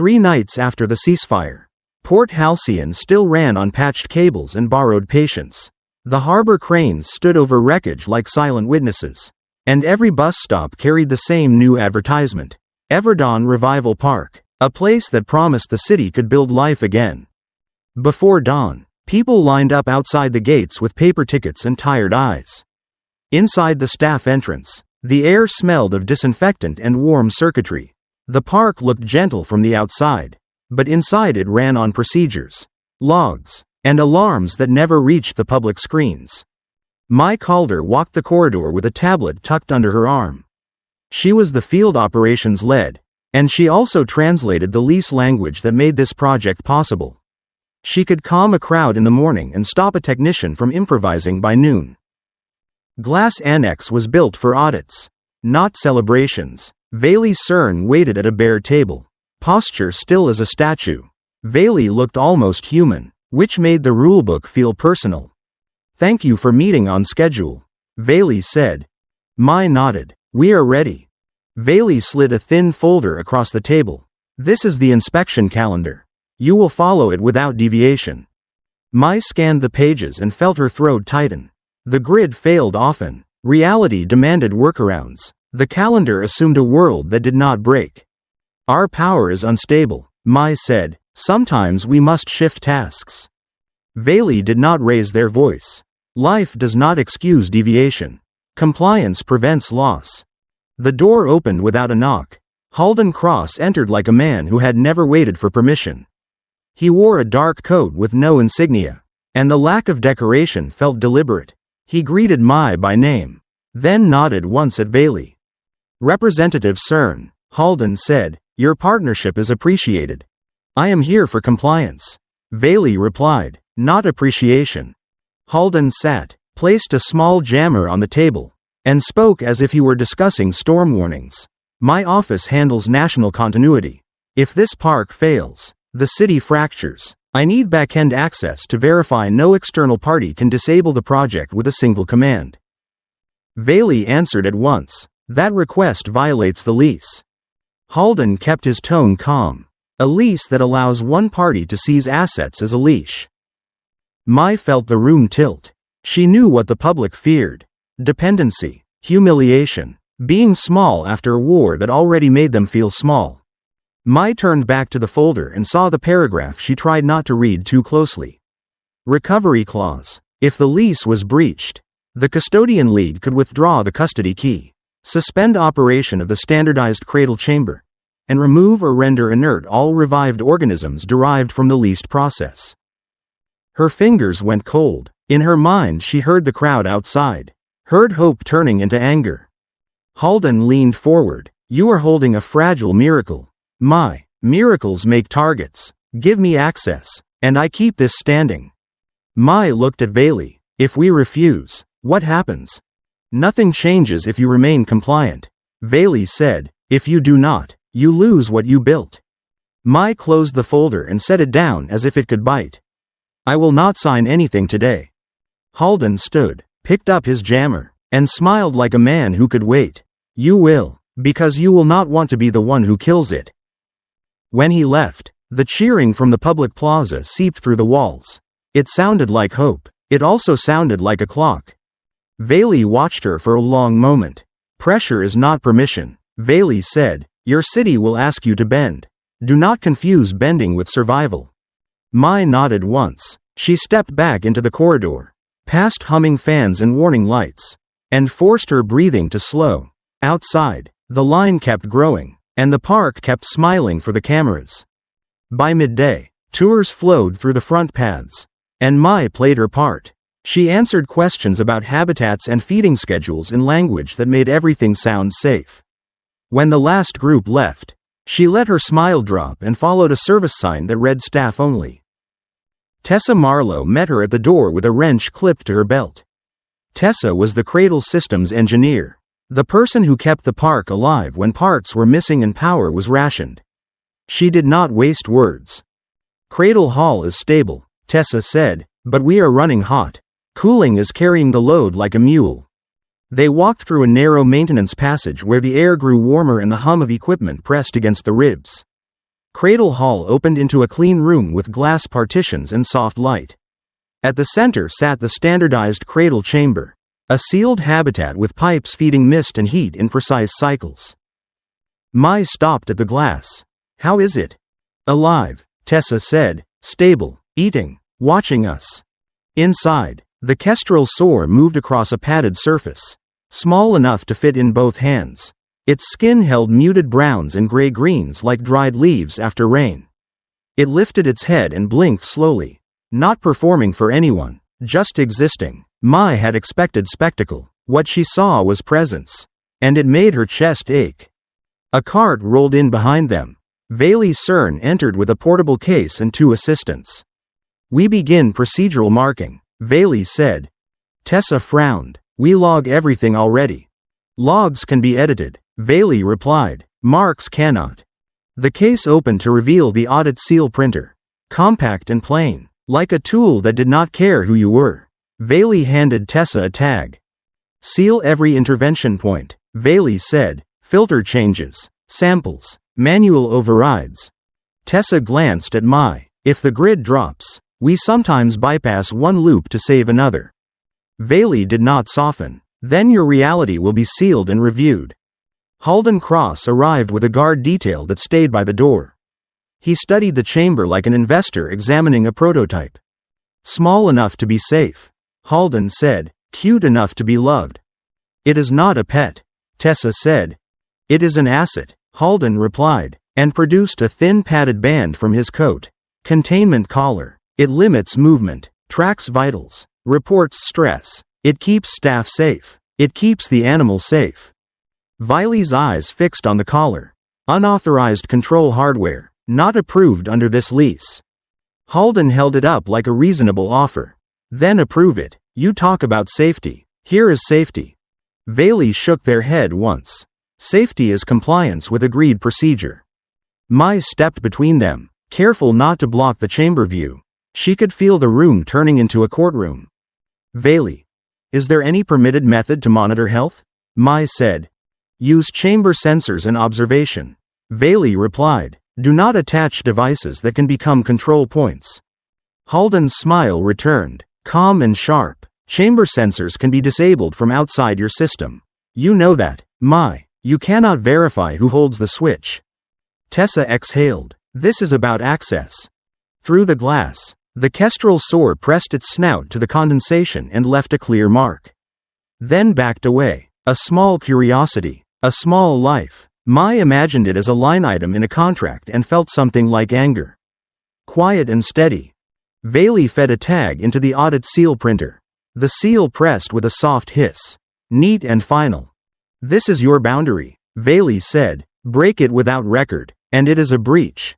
3 nights after the ceasefire, Port Halcyon still ran on patched cables and borrowed patience. The harbor cranes stood over wreckage like silent witnesses. And every bus stop carried the same new advertisement. Everdawn Revival Park, a place that promised the city could build life again. Before dawn, people lined up outside the gates with paper tickets and tired eyes. Inside the staff entrance, the air smelled of disinfectant and warm circuitry. The park looked gentle from the outside, but inside it ran on procedures, logs, and alarms that never reached the public screens. Mai Calder walked the corridor with a tablet tucked under her arm. She was the field operations lead, and she also translated the lease language that made this project possible. She could calm a crowd in the morning and stop a technician from improvising by noon. Glass Annex was built for audits, not celebrations. Veli Cern waited at a bare table, posture still as a statue. Veli looked almost human, which made the rulebook feel personal. "Thank you for meeting on schedule," Veli said. Mai nodded. "We are ready." Veli slid a thin folder across the table. "This is the inspection calendar. You will follow it without deviation." Mai scanned the pages and felt her throat tighten. The grid failed often. Reality demanded workarounds. The calendar assumed a world that did not break. "Our power is unstable," Mai said. "Sometimes we must shift tasks." Veli did not raise their voice. Life does not excuse deviation. Compliance prevents loss. The door opened without a knock. Halden Cross entered like a man who had never waited for permission. He wore a dark coat with no insignia, and the lack of decoration felt deliberate. He greeted Mai by name, then nodded once at Veli. "Representative Cern," Halden said, "your partnership is appreciated." "I am here for compliance," Veli replied, "not appreciation." Halden sat, placed a small jammer on the table, and spoke as if he were discussing storm warnings. "My office handles national continuity. If this park fails, the city fractures. I need back-end access to verify no external party can disable the project with a single command." Veli answered at once, "That request violates the lease." Halden kept his tone calm. "A lease that allows one party to seize assets as a leash." Mai felt the room tilt. She knew what the public feared. Dependency, humiliation, being small after a war that already made them feel small. Mai turned back to the folder and saw the paragraph she tried not to read too closely. Recovery clause. If the lease was breached, the custodian league could withdraw the custody key, suspend operation of the standardized cradle chamber, and remove or render inert all revived organisms derived from the leased process. Her fingers went cold. In her mind she heard the crowd outside, heard hope turning into anger. Halden leaned forward. "You are holding a fragile miracle. Mai, miracles make targets. Give me access, and I keep this standing." Mai looked at Veli. "If we refuse, what happens?" "Nothing changes if you remain compliant," Veli said. "If you do not, you lose what you built." Mai closed the folder and set it down as if it could bite. "I will not sign anything today." Halden stood, picked up his jammer, and smiled like a man who could wait. "You will, because you will not want to be the one who kills it." When he left, the cheering from the public plaza seeped through the walls. It sounded like hope. It also sounded like a clock. Veli watched her for a long moment. "Pressure is not permission," Veli said. "Your city will ask you to bend. Do not confuse bending with survival." Mai nodded once. She stepped back into the corridor, past humming fans and warning lights, and forced her breathing to slow. Outside, the line kept growing, and the park kept smiling for the cameras. By midday, tours flowed through the front paths, and Mai played her part. She answered questions about habitats and feeding schedules in language that made everything sound safe. When the last group left, she let her smile drop and followed a service sign that read "Staff Only." Tessa Marlowe met her at the door with a wrench clipped to her belt. Tessa was the Cradle Systems engineer, the person who kept the park alive when parts were missing and power was rationed. She did not waste words. "Cradle Hall is stable," Tessa said, "but we are running hot. Cooling is carrying the load like a mule." They walked through a narrow maintenance passage where the air grew warmer and the hum of equipment pressed against the ribs. Cradle Hall opened into a clean room with glass partitions and soft light. At the center sat the standardized cradle chamber, a sealed habitat with pipes feeding mist and heat in precise cycles. Mai stopped at the glass. "How is it?" "Alive," Tessa said. "Stable, eating, watching us." Inside, the kestrel soar moved across a padded surface, small enough to fit in both hands. Its skin held muted browns and gray-greens like dried leaves after rain. It lifted its head and blinked slowly, not performing for anyone, just existing. Mai had expected spectacle. What she saw was presence, and it made her chest ache. A cart rolled in behind them. Veli Cern entered with a portable case and 2 assistants. "We begin procedural marking," Veli said. Tessa frowned. "We log everything already." "Logs can be edited," Veli replied. "Marks cannot." The case opened to reveal the audit seal printer. Compact and plain, like a tool that did not care who you were. Veli handed Tessa a tag. "Seal every intervention point," Veli said. "Filter changes, samples, manual overrides." Tessa glanced at Mai. "If the grid drops, we sometimes bypass one loop to save another." Veli did not soften. "Then your reality will be sealed and reviewed." Halden Cross arrived with a guard detail that stayed by the door. He studied the chamber like an investor examining a prototype. "Small enough to be safe," Halden said. "Cute enough to be loved." "It is not a pet," Tessa said. "It is an asset," Halden replied, and produced a thin padded band from his coat. "Containment collar. It limits movement, tracks vitals, reports stress. It keeps staff safe. It keeps the animal safe." Vili's eyes fixed on the collar. "Unauthorized control hardware, not approved under this lease." Halden held it up like a reasonable offer. "Then approve it. You talk about safety. Here is safety." Veli shook their head once. "Safety is compliance with agreed procedure." Mai stepped between them, careful not to block the chamber view. She could feel the room turning into a courtroom. "Veli, is there any permitted method to monitor health?" Mai said. "Use chamber sensors and observation." Veli replied. "Do not attach devices that can become control points." Halden's smile returned, calm and sharp. "Chamber sensors can be disabled from outside your system. You know that, Mai. You cannot verify who holds the switch." Tessa exhaled. "This is about access." Through the glass, the kestrel soar pressed its snout to the condensation and left a clear mark. Then backed away. A small curiosity. A small life. Mai imagined it as a line item in a contract and felt something like anger. Quiet and steady. Veli fed a tag into the audit seal printer. The seal pressed with a soft hiss. Neat and final. "This is your boundary," Veli said. "Break it without record, and it is a breach."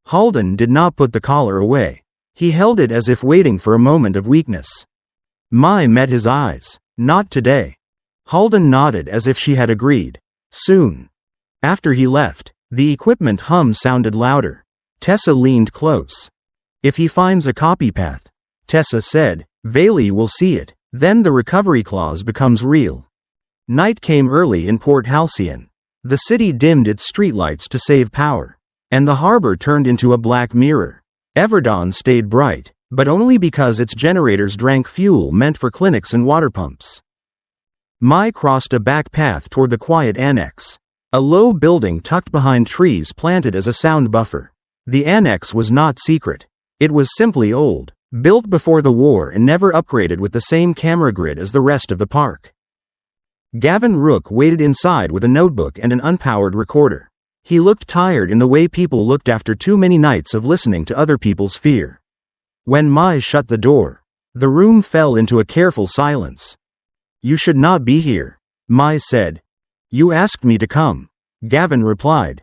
Halden did not put the collar away. He held it as if waiting for a moment of weakness. Mai met his eyes. "Not today." Halden nodded as if she had agreed. "Soon." After he left, the equipment hum sounded louder. Tessa leaned close. "If he finds a copy path," Tessa said, "Veli will see it. Then the recovery clause becomes real." Night came early in Port Halcyon. The city dimmed its streetlights to save power, and the harbor turned into a black mirror. Everdawn stayed bright, but only because its generators drank fuel meant for clinics and water pumps. Mai crossed a back path toward the quiet annex, a low building tucked behind trees planted as a sound buffer. The annex was not secret. It was simply old, built before the war and never upgraded with the same camera grid as the rest of the park. Gavin Rook waited inside with a notebook and an unpowered recorder. He looked tired in the way people looked after too many nights of listening to other people's fear. When Mai shut the door, the room fell into a careful silence. "You should not be here," Mai said. "You asked me to come," Gavin replied.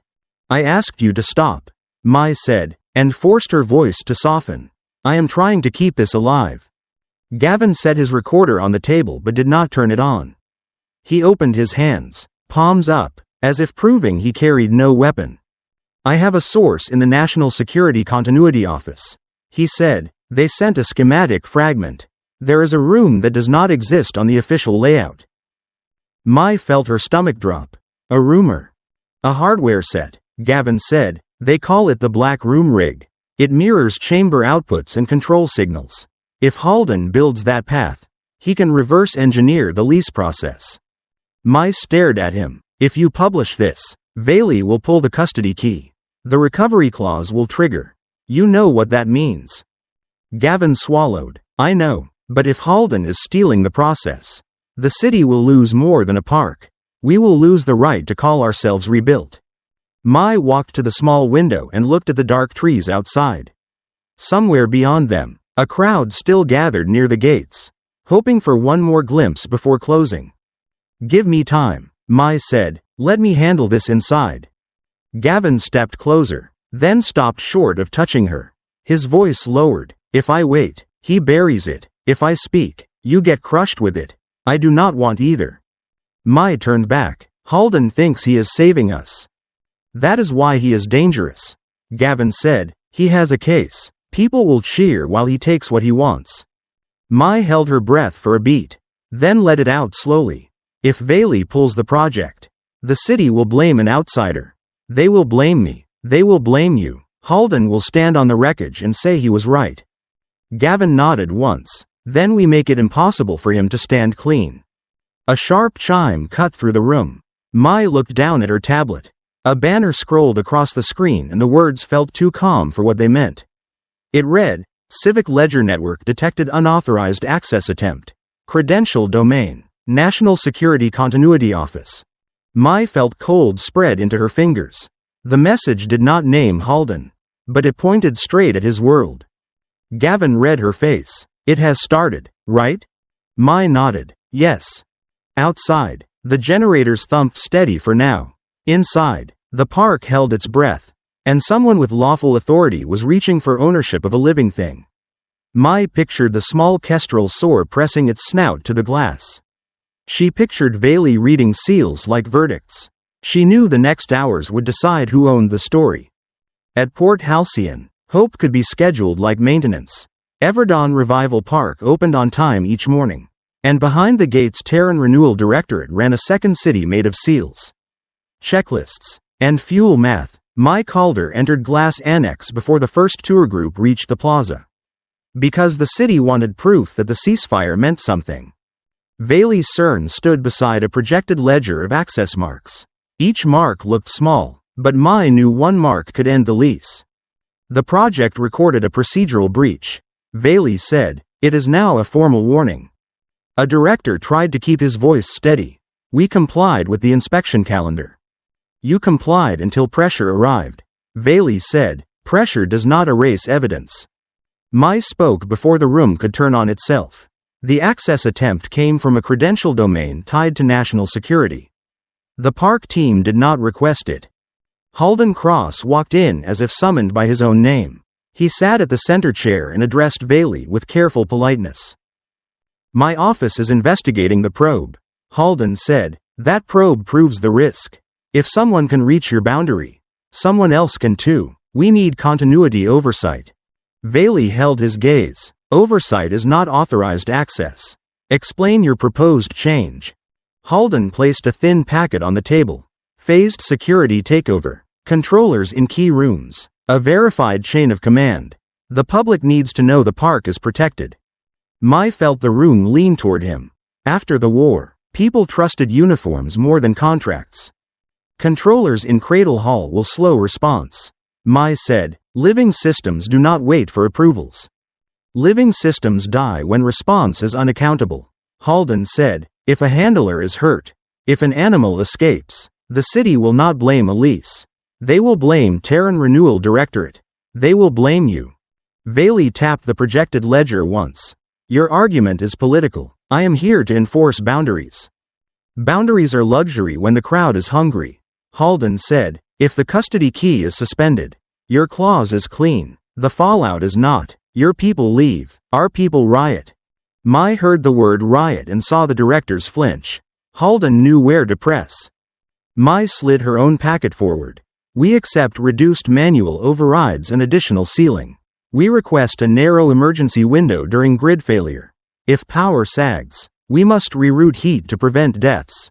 "I asked you to stop," Mai said, and forced her voice to soften. "I am trying to keep this alive." Gavin set his recorder on the table but did not turn it on. He opened his hands, palms up, as if proving he carried no weapon. "I have a source in the National Security Continuity Office," he said. "They sent a schematic fragment. There is a room that does not exist on the official layout." Mai felt her stomach drop. "A rumor." "A hardware set," Gavin said. They call it the Black Room rig. It mirrors chamber outputs and control signals. If Halden builds that path, he can reverse engineer the lease process. Mai stared at him. If you publish this, Bailey will pull the custody key. The recovery clause will trigger. You know what that means. Gavin swallowed. I know, but if Halden is stealing the process, the city will lose more than a park. We will lose the right to call ourselves rebuilt. Mai walked to the small window and looked at the dark trees outside. Somewhere beyond them, a crowd still gathered near the gates, hoping for one more glimpse before closing. Give me time, Mai said. Let me handle this inside. Gavin stepped closer, then stopped short of touching her. His voice lowered. If I wait, he buries it. If I speak, you get crushed with it. I do not want either. Mai turned back. Halden thinks he is saving us. That is why he is dangerous. Gavin said. He has a case. People will cheer while he takes what he wants. Mai held her breath for a beat, then let it out slowly. If Bailey pulls the project, the city will blame an outsider. They will blame me. They will blame you. Halden will stand on the wreckage and say he was right. Gavin nodded once. Then we make it impossible for him to stand clean. A sharp chime cut through the room. Mai looked down at her tablet. A banner scrolled across the screen and the words felt too calm for what they meant. It read, Civic Ledger Network detected unauthorized access attempt. Credential domain. National Security Continuity Office. Mai felt cold spread into her fingers. The message did not name Halden, but it pointed straight at his world. Gavin read her face. It has started, right? Mai nodded. Yes. Outside, the generators thumped steady for now. Inside, the park held its breath, and someone with lawful authority was reaching for ownership of a living thing. Mai pictured the small kestrel soar pressing its snout to the glass. She pictured Bailey reading seals like verdicts. She knew the next hours would decide who owned the story. At Port Halcyon, hope could be scheduled like maintenance. Everdawn Revival Park opened on time each morning, and behind the gates Terran Renewal Directorate ran a second city made of seals, checklists, and fuel math. Mai Calder entered Glass Annex before the first tour group reached the plaza. Because the city wanted proof that the ceasefire meant something. Bailey Cern stood beside a projected ledger of access marks. Each mark looked small, but Mai knew one mark could end the lease. The project recorded a procedural breach. Bailey said, it is now a formal warning. A director tried to keep his voice steady. We complied with the inspection calendar. You complied until pressure arrived. Bailey said, pressure does not erase evidence. Mai spoke before the room could turn on itself. The access attempt came from a credential domain tied to national security. The park team did not request it. Halden Cross walked in as if summoned by his own name. He sat at the center chair and addressed Bailey with careful politeness. My office is investigating the probe. Halden said, that probe proves the risk. If someone can reach your boundary, someone else can too. We need continuity oversight. Bailey held his gaze. Oversight is not authorized access. Explain your proposed change. Halden placed a thin packet on the table. Phased security takeover. Controllers in key rooms. A verified chain of command. The public needs to know the park is protected. Mai felt the room lean toward him. After the war, people trusted uniforms more than contracts. Controllers in Cradle Hall will slow response. Mai said, living systems do not wait for approvals. Living systems die when response is unaccountable. Halden said, if a handler is hurt, if an animal escapes, the city will not blame a lease. They will blame Terran Renewal Directorate. They will blame you. Bailey tapped the projected ledger once. Your argument is political. I am here to enforce boundaries. Boundaries are luxury when the crowd is hungry. Halden said, if the custody key is suspended, your clause is clean. The fallout is not. Your people leave. Our people riot. Mai heard the word riot and saw the directors flinch. Halden knew where to press. Mai slid her own packet forward. We accept reduced manual overrides and additional sealing. We request a narrow emergency window during grid failure. If power sags, we must reroute heat to prevent deaths.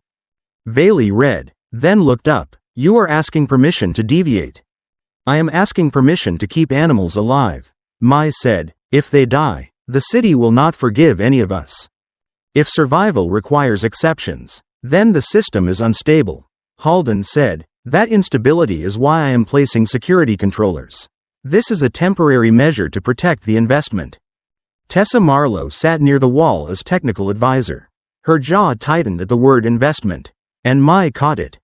Bailey read, then looked up. You are asking permission to deviate. I am asking permission to keep animals alive. Mai said, if they die, the city will not forgive any of us. If survival requires exceptions, then the system is unstable. Halden said, that instability is why I am placing security controllers. This is a temporary measure to protect the investment. Tessa Marlowe sat near the wall as technical advisor. Her jaw tightened at the word investment, and Mai caught it.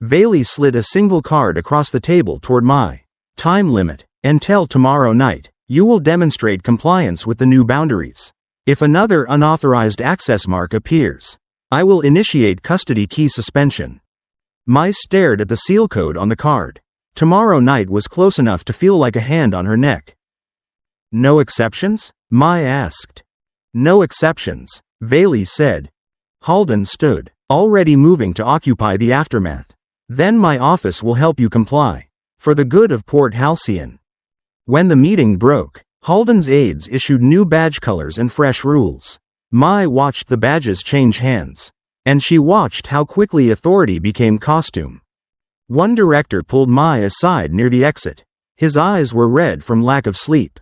Bailey slid a single card across the table toward Mai. Time limit. Until tomorrow night, you will demonstrate compliance with the new boundaries. If another unauthorized access mark appears, I will initiate custody key suspension. Mai stared at the seal code on the card. Tomorrow night was close enough to feel like a hand on her neck. No exceptions? Mai asked. No exceptions, Bailey said. Halden stood, already moving to occupy the aftermath. Then my office will help you comply. For the good of Port Halcyon. When the meeting broke, Halden's aides issued new badge colors and fresh rules. Mai watched the badges change hands. And she watched how quickly authority became costume. One director pulled Mai aside near the exit. His eyes were red from lack of sleep.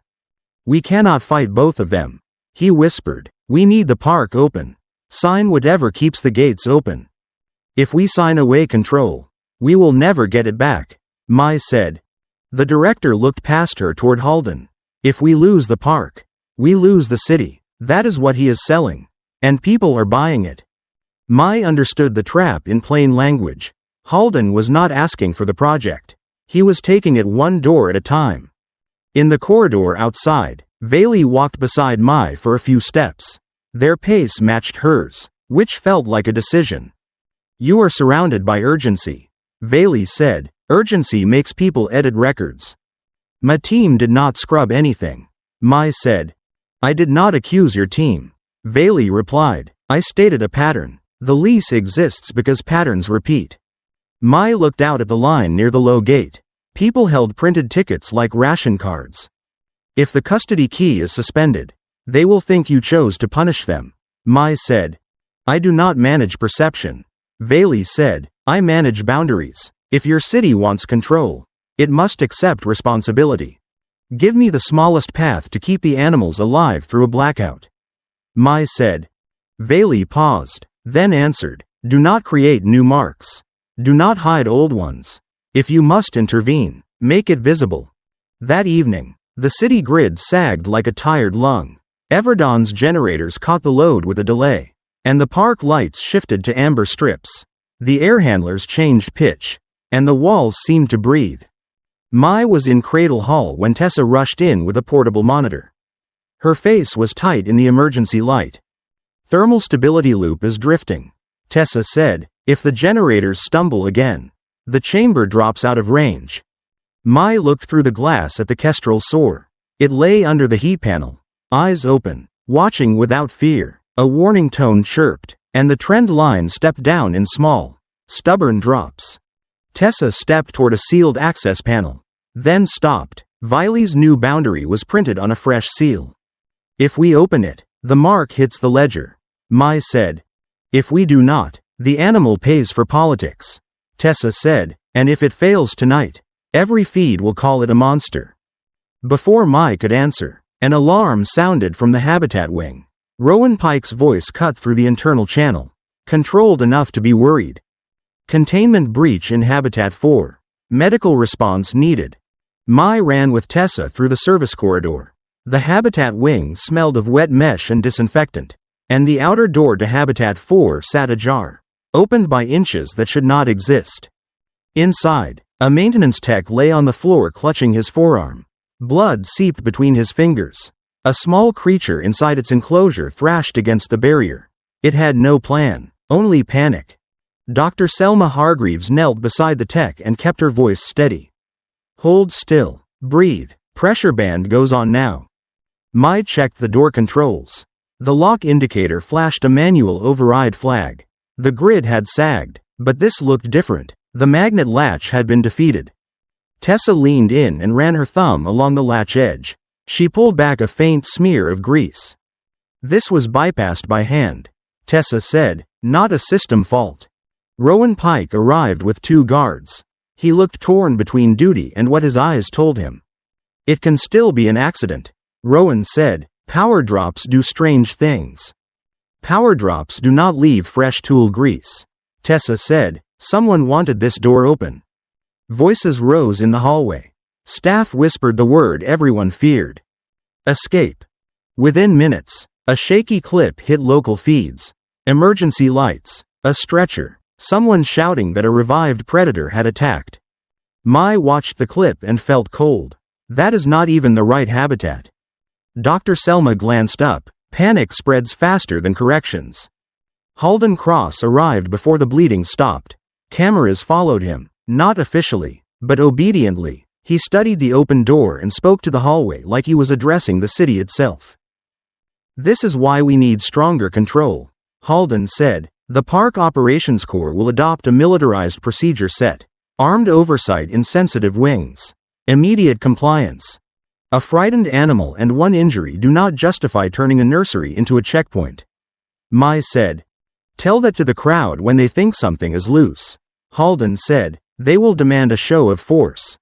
We cannot fight both of them, he whispered. We need the park open. Sign whatever keeps the gates open. If we sign away control, we will never get it back, Mai said. The director looked past her toward Halden. If we lose the park, we lose the city. That is what he is selling. And people are buying it. Mai understood the trap in plain language. Halden was not asking for the project. He was taking it one door at a time. In the corridor outside, Bailey walked beside Mai for a few steps. Their pace matched hers, which felt like a decision. You are surrounded by urgency, Bailey said. Urgency makes people edit records. My team did not scrub anything, Mai said. I did not accuse your team, Bailey replied. I stated a pattern. The lease exists because patterns repeat. Mai looked out at the line near the low gate. People held printed tickets like ration cards. If the custody key is suspended, they will think you chose to punish them, Mai said. I do not manage perception, Bailey said. I manage boundaries. If your city wants control, it must accept responsibility. Give me the smallest path to keep the animals alive through a blackout, Mai said. Bailey paused, then answered, do not create new marks. Do not hide old ones. If you must intervene, make it visible. That evening, the city grid sagged like a tired lung. Everdawn's generators caught the load with a delay, and the park lights shifted to amber strips. The air handlers changed pitch, and the walls seemed to breathe. Mai was in Cradle Hall when Tessa rushed in with a portable monitor. Her face was tight in the emergency light. Thermal stability loop is drifting, Tessa said. If the generators stumble again, the chamber drops out of range. Mai looked through the glass at the Kestrel soar. It lay under the heat panel, eyes open, watching without fear. A warning tone chirped, and the trend line stepped down in small, stubborn drops. Tessa stepped toward a sealed access panel, then stopped. Viley's new boundary was printed on a fresh seal. If we open it, the mark hits the ledger, Mai said. If we do not, the animal pays for politics, Tessa said, and if it fails tonight, every feed will call it a monster. Before Mai could answer, an alarm sounded from the habitat wing. Rowan Pike's voice cut through the internal channel, controlled enough to be worried. Containment breach in Habitat 4. Medical response needed. Mai ran with Tessa through the service corridor. The habitat wing smelled of wet mesh and disinfectant, and the outer door to Habitat 4 sat ajar, opened by inches that should not exist. Inside, a maintenance tech lay on the floor clutching his forearm. Blood seeped between his fingers. A small creature inside its enclosure thrashed against the barrier. It had no plan, only panic. Dr. Selma Hargreaves knelt beside the tech and kept her voice steady. Hold still. Breathe. Pressure band goes on now. Mai checked the door controls. The lock indicator flashed a manual override flag. The grid had sagged, but this looked different. The magnet latch had been defeated. Tessa leaned in and ran her thumb along the latch edge. She pulled back a faint smear of grease. This was bypassed by hand, Tessa said, not a system fault. Rowan Pike arrived with 2 guards. He looked torn between duty and what his eyes told him. It can still be an accident. Rowan said, power drops do strange things. Power drops do not leave fresh tool grease. Tessa said, someone wanted this door open. Voices rose in the hallway. Staff whispered the word everyone feared. Escape. Within minutes, a shaky clip hit local feeds. Emergency lights. A stretcher. Someone shouting that a revived predator had attacked. Mai watched the clip and felt cold. That is not even the right habitat. Dr. Selma glanced up. Panic spreads faster than corrections. Halden Cross arrived before the bleeding stopped. Cameras followed him, not officially, but obediently. He studied the open door and spoke to the hallway like he was addressing the city itself. This is why we need stronger control, Halden said. The Park Operations Corps will adopt a militarized procedure set. Armed oversight in sensitive wings. Immediate compliance. A frightened animal and one injury do not justify turning a nursery into a checkpoint. Mai said. Tell that to the crowd when they think something is loose. Halden said. They will demand a show of force.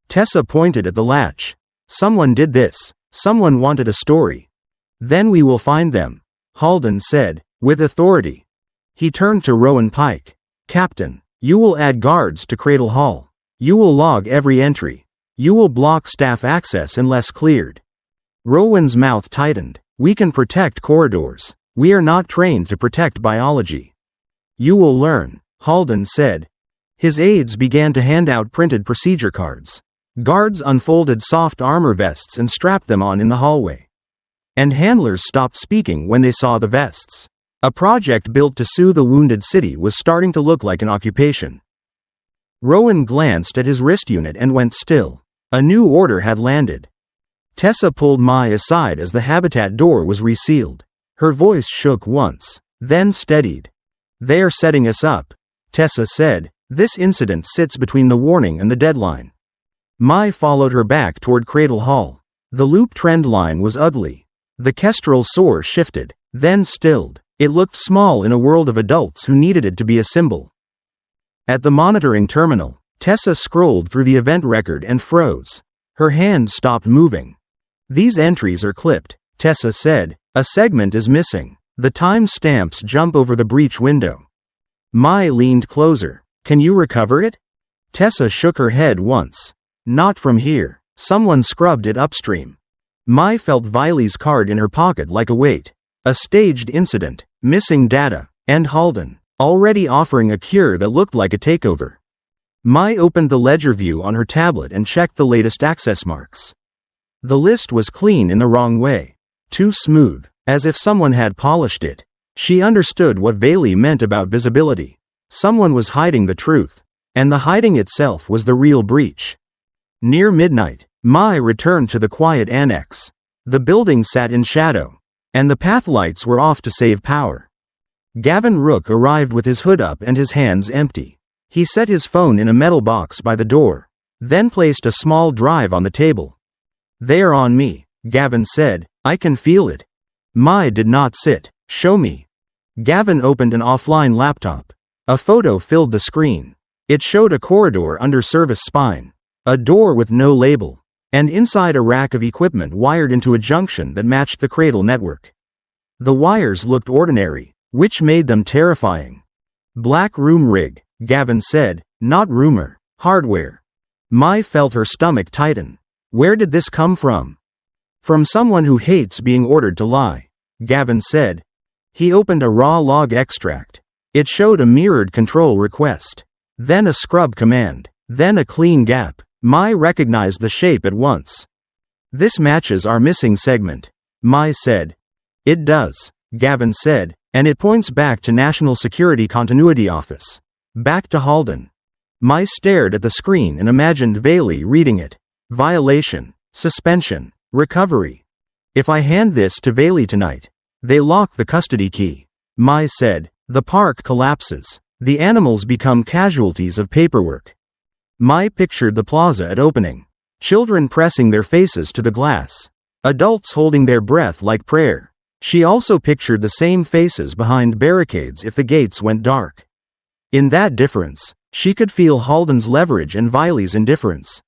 Tessa pointed at the latch. Someone did this. Someone wanted a story. Then we will find them. Halden said, with authority. He turned to Rowan Pike. Captain, you will add guards to Cradle Hall. You will log every entry. You will block staff access unless cleared. Rowan's mouth tightened. We can protect corridors. We are not trained to protect biology. You will learn, Halden said. His aides began to hand out printed procedure cards. Guards unfolded soft armor vests and strapped them on in the hallway. And handlers stopped speaking when they saw the vests. A project built to soothe a wounded city was starting to look like an occupation. Rowan glanced at his wrist unit and went still. A new order had landed. Tessa pulled Mai aside as the habitat door was resealed. Her voice shook once, then steadied. They are setting us up, Tessa said. This incident sits between the warning and the deadline. Mai followed her back toward Cradle Hall. The loop trend line was ugly. The kestrel soar shifted, then stilled. It looked small in a world of adults who needed it to be a symbol. At the monitoring terminal, Tessa scrolled through the event record and froze. Her hand stopped moving. These entries are clipped, Tessa said. A segment is missing. The time stamps jump over the breach window. Mai leaned closer. Can you recover it? Tessa shook her head once. Not from here. Someone scrubbed it upstream. Mai felt Viley's card in her pocket like a weight. A staged incident, missing data, and Halden, already offering a cure that looked like a takeover. Mai opened the ledger view on her tablet and checked the latest access marks. The list was clean in the wrong way. Too smooth, as if someone had polished it. She understood what Viley meant about visibility. Someone was hiding the truth, and the hiding itself was the real breach. Near midnight, Mai returned to the quiet annex. The building sat in shadow, and the path lights were off to save power. Gavin Rook arrived with his hood up and his hands empty. He set his phone in a metal box by the door, then placed a small drive on the table. They are on me, Gavin said. I can feel it. Mai did not sit. Show me. Gavin opened an offline laptop. A photo filled the screen. It showed a corridor under service spine, a door with no label, and inside a rack of equipment wired into a junction that matched the Cradle network. The wires looked ordinary, which made them terrifying. Black room rig, Gavin said, not rumor, hardware. Mai felt her stomach tighten. Where did this come from? From someone who hates being ordered to lie, Gavin said. He opened a raw log extract. It showed a mirrored control request, then a scrub command, then a clean gap. Mai recognized the shape at once. This matches our missing segment, Mai said. It does, Gavin said, and it points back to National Security Continuity Office. Back to Halden. Mai stared at the screen and imagined Viley reading it. Violation, suspension, recovery. If I hand this to Viley tonight, they lock the custody key, Mai said. The park collapses. The animals become casualties of paperwork. Mai pictured the plaza at opening. Children pressing their faces to the glass. Adults holding their breath like prayer. She also pictured the same faces behind barricades if the gates went dark. In that difference, She could feel Halden's leverage and Viley's indifference.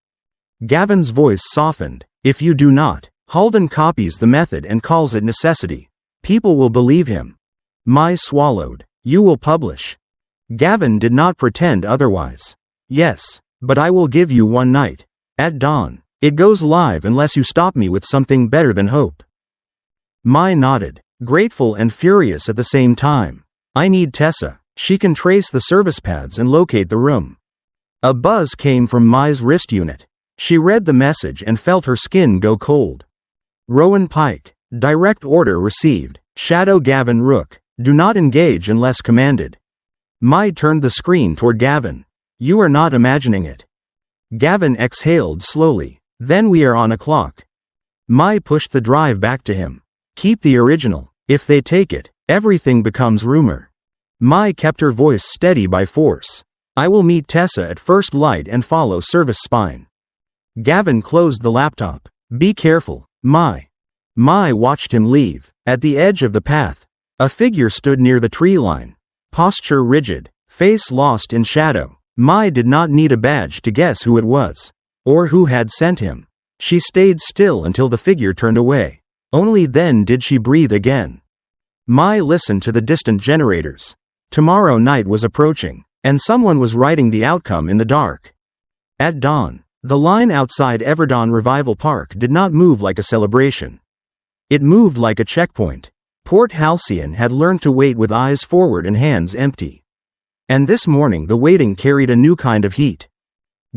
Gavin's voice softened. If you do not, Halden copies the method and calls it necessity. People will believe him. Mai swallowed. You will publish. Gavin did not pretend otherwise. Yes, but I will give you one night. At dawn. It goes live unless you stop me with something better than hope. Mai nodded, grateful and furious at the same time. I need Tessa. She can trace the service pads and locate the room. A buzz came from Mai's wrist unit. She read the message and felt her skin go cold. Rowan Pike. Direct order received. Shadow Gavin Rook. Do not engage unless commanded. Mai turned the screen toward Gavin. You are not imagining it. Gavin exhaled slowly. Then we are on a clock. Mai pushed the drive back to him. Keep the original. If they take it, everything becomes rumor. Mai kept her voice steady by force. I will meet Tessa at first light and follow service spine. Gavin closed the laptop. Be careful, Mai. Mai watched him leave. At the edge of the path, a figure stood near the tree line. Posture rigid, face lost in shadow. Mai did not need a badge to guess who it was, or who had sent him. She stayed still until the figure turned away. Only then did she breathe again. Mai listened to the distant generators. Tomorrow night was approaching, and someone was writing the outcome in the dark. At dawn, the line outside Everdawn Revival Park did not move like a celebration. It moved like a checkpoint. Port Halcyon had learned to wait with eyes forward and hands empty. And this morning the waiting carried a new kind of heat.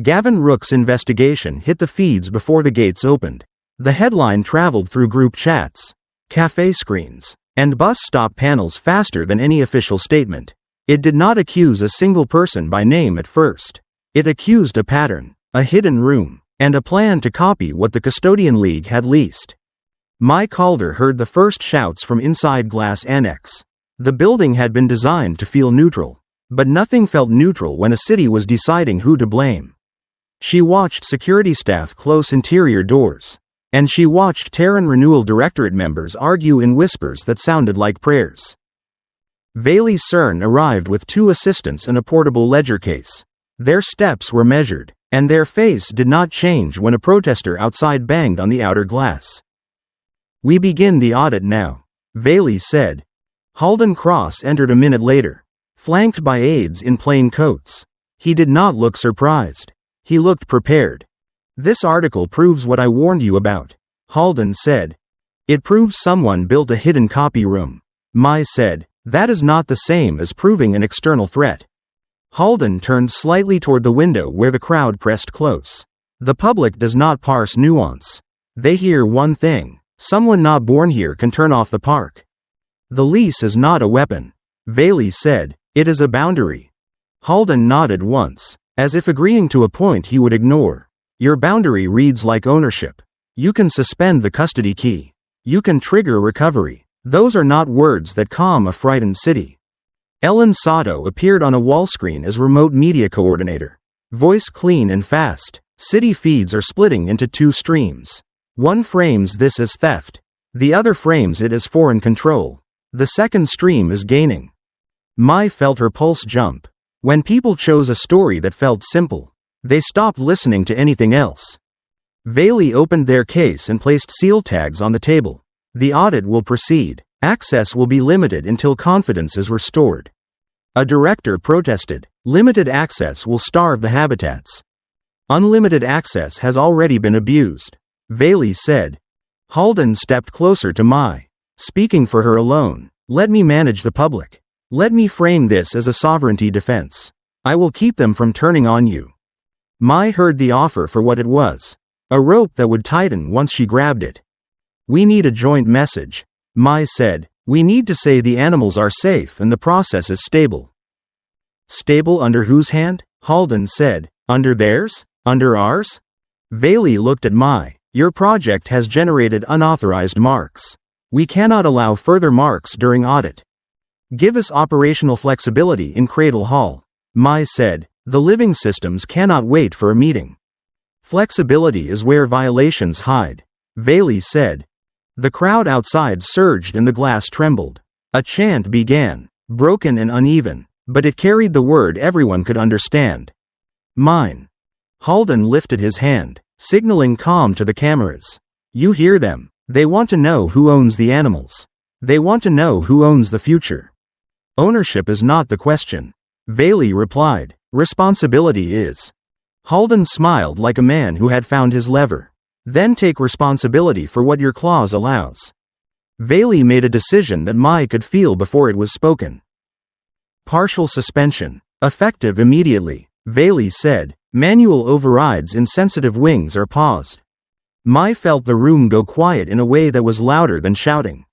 Gavin Rook's investigation hit the feeds before the gates opened. The headline traveled through group chats, cafe screens, and bus stop panels faster than any official statement. It did not accuse a single person by name at first. It accused a pattern, a hidden room, and a plan to copy what the Custodian League had leased. Mai Calder heard the first shouts from inside Glass Annex. The building had been designed to feel neutral, but nothing felt neutral when a city was deciding who to blame. She watched security staff close interior doors, and she watched Terran Renewal Directorate members argue in whispers that sounded like prayers. Viley Cern arrived with 2 assistants and a portable ledger case. Their steps were measured, and their face did not change when a protester outside banged on the outer glass. We begin the audit now, Viley said. Halden Cross entered a minute later, flanked by aides in plain coats. He did not look surprised. He looked prepared. This article proves what I warned you about, Halden said. It proves someone built a hidden copy room. Mai said, that is not the same as proving an external threat. Halden turned slightly toward the window where the crowd pressed close. The public does not parse nuance. They hear one thing. Someone not born here can turn off the park. The lease is not a weapon, Viley said. It is a boundary. Halden nodded once, as if agreeing to a point he would ignore. Your boundary reads like ownership. You can suspend the custody key. You can trigger recovery. Those are not words that calm a frightened city. Ellen Sato appeared on a wall screen as remote media coordinator. Voice clean and fast. City feeds are splitting into 2 streams. One frames this as theft. The other frames it as foreign control. The second stream is gaining. Mai felt her pulse jump. When people chose a story that felt simple, they stopped listening to anything else. Viley opened their case and placed seal tags on the table. The audit will proceed. Access will be limited until confidence is restored. A director protested. Limited access will starve the habitats. Unlimited access has already been abused, Viley said. Halden stepped closer to Mai. Speaking for her alone, let me manage the public. Let me frame this as a sovereignty defense. I will keep them from turning on you. Mai heard the offer for what it was. A rope that would tighten once she grabbed it. We need a joint message, Mai said. We need to say the animals are safe and the process is stable. Stable under whose hand? Halden said. Under theirs? Under ours? Viley looked at Mai. Your project has generated unauthorized marks. We cannot allow further marks during audit. Give us operational flexibility in Cradle Hall, Mai said. The living systems cannot wait for a meeting. Flexibility is where violations hide, Viley said. The crowd outside surged and the glass trembled. A chant began, broken and uneven. but it carried the word everyone could understand. Mine. Halden lifted his hand, signaling calm to the cameras. You hear them. They want to know who owns the animals. They want to know who owns the future. Ownership is not the question. Bailey replied. Responsibility is. Halden smiled like a man who had found his lever. Then take responsibility for what your clause allows. Bailey made a decision that Mai could feel before it was spoken. Partial suspension. Effective immediately, Bailey said. Manual overrides in sensitive wings are paused. Mai felt the room go quiet in a way that was louder than shouting.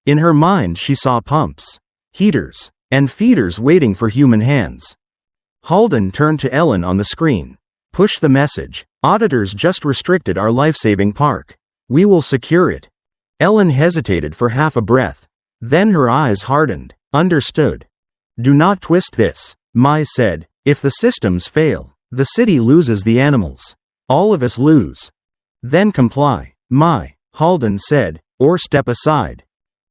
In her mind she saw pumps, heaters, and feeders waiting for human hands. Halden turned to Ellen on the screen. Push the message. Auditors just restricted our life-saving park. We will secure it. Ellen hesitated for half a breath. Then her eyes hardened. Understood. Do not twist this, Mai said. If the systems fail, the city loses the animals. All of us lose. Then comply, Mai, Halden said, or step aside.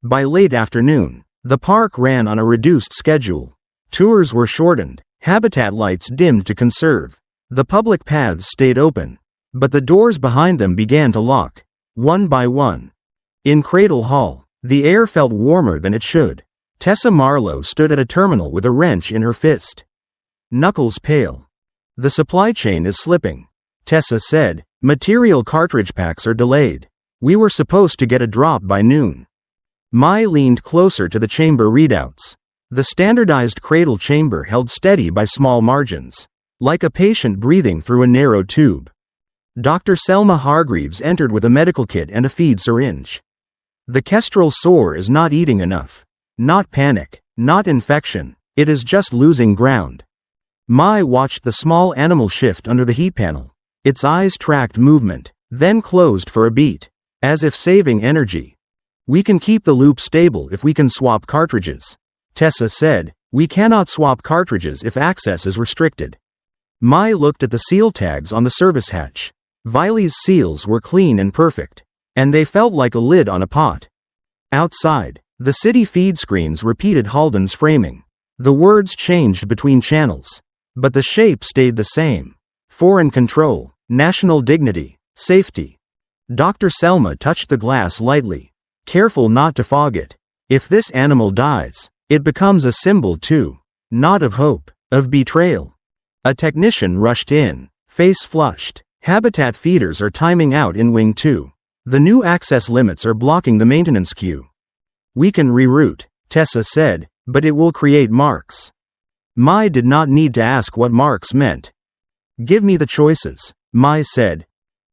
By late afternoon, the park ran on a reduced schedule. Tours were shortened, habitat lights dimmed to conserve. The public paths stayed open, but the doors behind them began to lock, one by one. In Cradle Hall, the air felt warmer than it should. Tessa Marlowe stood at a terminal with a wrench in her fist. Knuckles pale. The supply chain is slipping, Tessa said. Material cartridge packs are delayed. We were supposed to get a drop by noon. Mai leaned closer to the chamber readouts. The standardized cradle chamber held steady by small margins, like a patient breathing through a narrow tube. Dr. Selma Hargreaves entered with a medical kit and a feed syringe. The kestrel sore is not eating enough. Not panic, not infection, it is just losing ground. Mai watched the small animal shift under the heat panel. Its eyes tracked movement, then closed for a beat, as if saving energy. We can keep the loop stable if we can swap cartridges, Tessa said. We cannot swap cartridges if access is restricted. Mai looked at the seal tags on the service hatch. Viley's seals were clean and perfect, and they felt like a lid on a pot. Outside, the city feed screens repeated Halden's framing. The words changed between channels, but the shape stayed the same. Foreign control, national dignity, safety. Dr. Selma touched the glass lightly, careful not to fog it. If this animal dies, it becomes a symbol too, not of hope, of betrayal. A technician rushed in, face flushed. Habitat feeders are timing out in Wing 2. The new access limits are blocking the maintenance queue. We can reroute, Tessa said, but it will create marks. Mai did not need to ask what marks meant. Give me the choices, Mai said.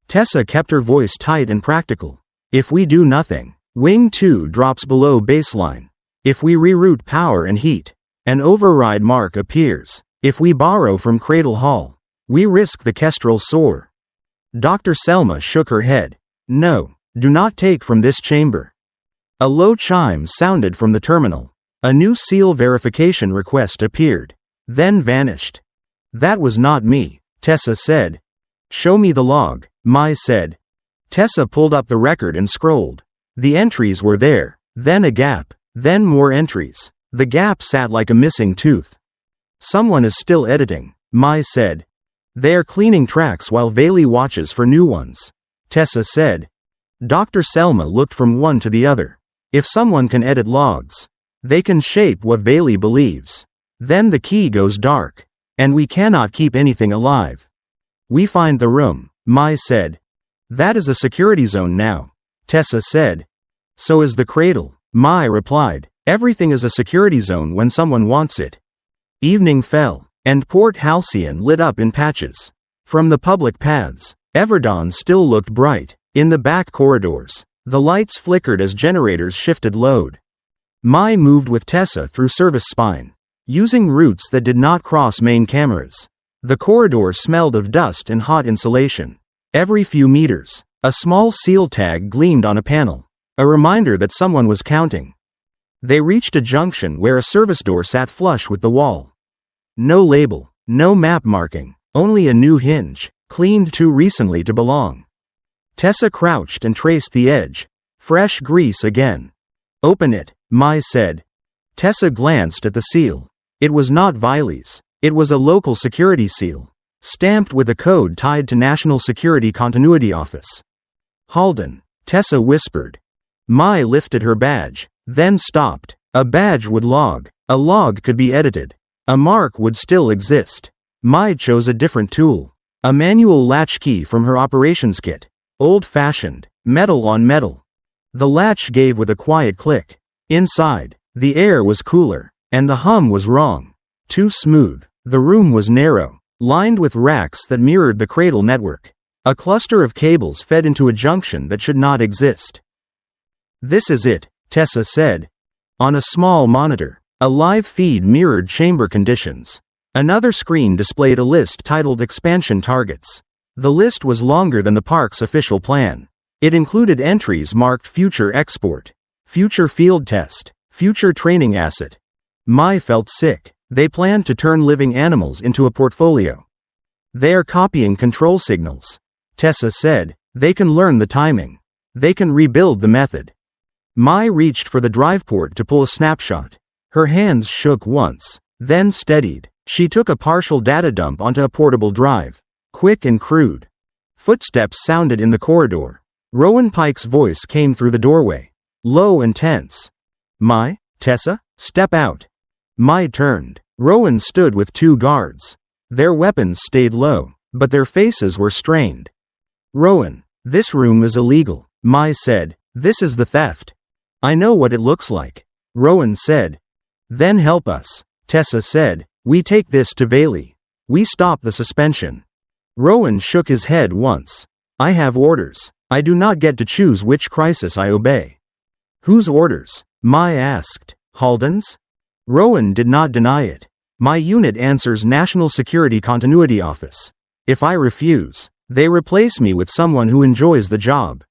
Tessa kept her voice tight and practical. If we do nothing, Wing 2 drops below baseline. If we reroute power and heat, an override mark appears. If we borrow from Cradle Hall, we risk the kestrel sore. Dr. Selma shook her head. No, do not take from this chamber. A low chime sounded from the terminal. A new seal verification request appeared, then vanished. That was not me, Tessa said. Show me the log, Mai said. Tessa pulled up the record and scrolled. The entries were there, then a gap, then more entries. The gap sat like a missing tooth. Someone is still editing, Mai said. They are cleaning tracks while Bailey watches for new ones, Tessa said. Dr. Selma looked from one to the other. If someone can edit logs, they can shape what Bailey believes. Then the key goes dark, and we cannot keep anything alive. We find the room, Mai said. That is a security zone now, Tessa said. So is the cradle, Mai replied. Everything is a security zone when someone wants it. Evening fell, and Port Halcyon lit up in patches. From the public paths, Everdawn still looked bright. In the back corridors, the lights flickered as generators shifted load. Mai moved with Tessa through service spine, using routes that did not cross main cameras. The corridor smelled of dust and hot insulation. Every few meters, a small seal tag gleamed on a panel, a reminder that someone was counting. They reached a junction where a service door sat flush with the wall. No label, no map marking, only a new hinge, cleaned too recently to belong. Tessa crouched and traced the edge. Fresh grease again. Open it, Mai said. Tessa glanced at the seal. It was not Viley's. It was a local security seal, stamped with a code tied to National Security Continuity Office. Halden, Tessa whispered. Mai lifted her badge, then stopped. A badge would log. A log could be edited. A mark would still exist. Mai chose a different tool. A manual latch key from her operations kit. Old-fashioned, metal on metal. The latch gave with a quiet click. Inside, the air was cooler, and the hum was wrong. Too smooth. The room was narrow, lined with racks that mirrored the cradle network. A cluster of cables fed into a junction that should not exist. This is it, Tessa said. On a small monitor, a live feed mirrored chamber conditions. Another screen displayed a list titled Expansion Targets. The list was longer than the park's official plan. It included entries marked Future Export, Future Field Test, Future Training Asset. Mai felt sick. They planned to turn living animals into a portfolio. They are copying control signals. Tessa said, they can learn the timing. They can rebuild the method. Mai reached for the drive port to pull a snapshot. Her hands shook once, then steadied. She took a partial data dump onto a portable drive. Quick and crude. Footsteps sounded in the corridor. Rowan Pike's voice came through the doorway. Low and tense. Mai, Tessa, step out. Mai turned. Rowan stood with two guards. Their weapons stayed low, but their faces were strained. Rowan, this room is illegal, Mai said. This is the theft. I know what it looks like. Rowan said. Then help us, Tessa said. We take this to Viley. We stop the suspension. Rowan shook his head once. I have orders. I do not get to choose which crisis I obey. Whose orders? Mai asked. Halden's? Rowan did not deny it. My unit answers National Security Continuity Office. If I refuse, they replace me with someone who enjoys the job.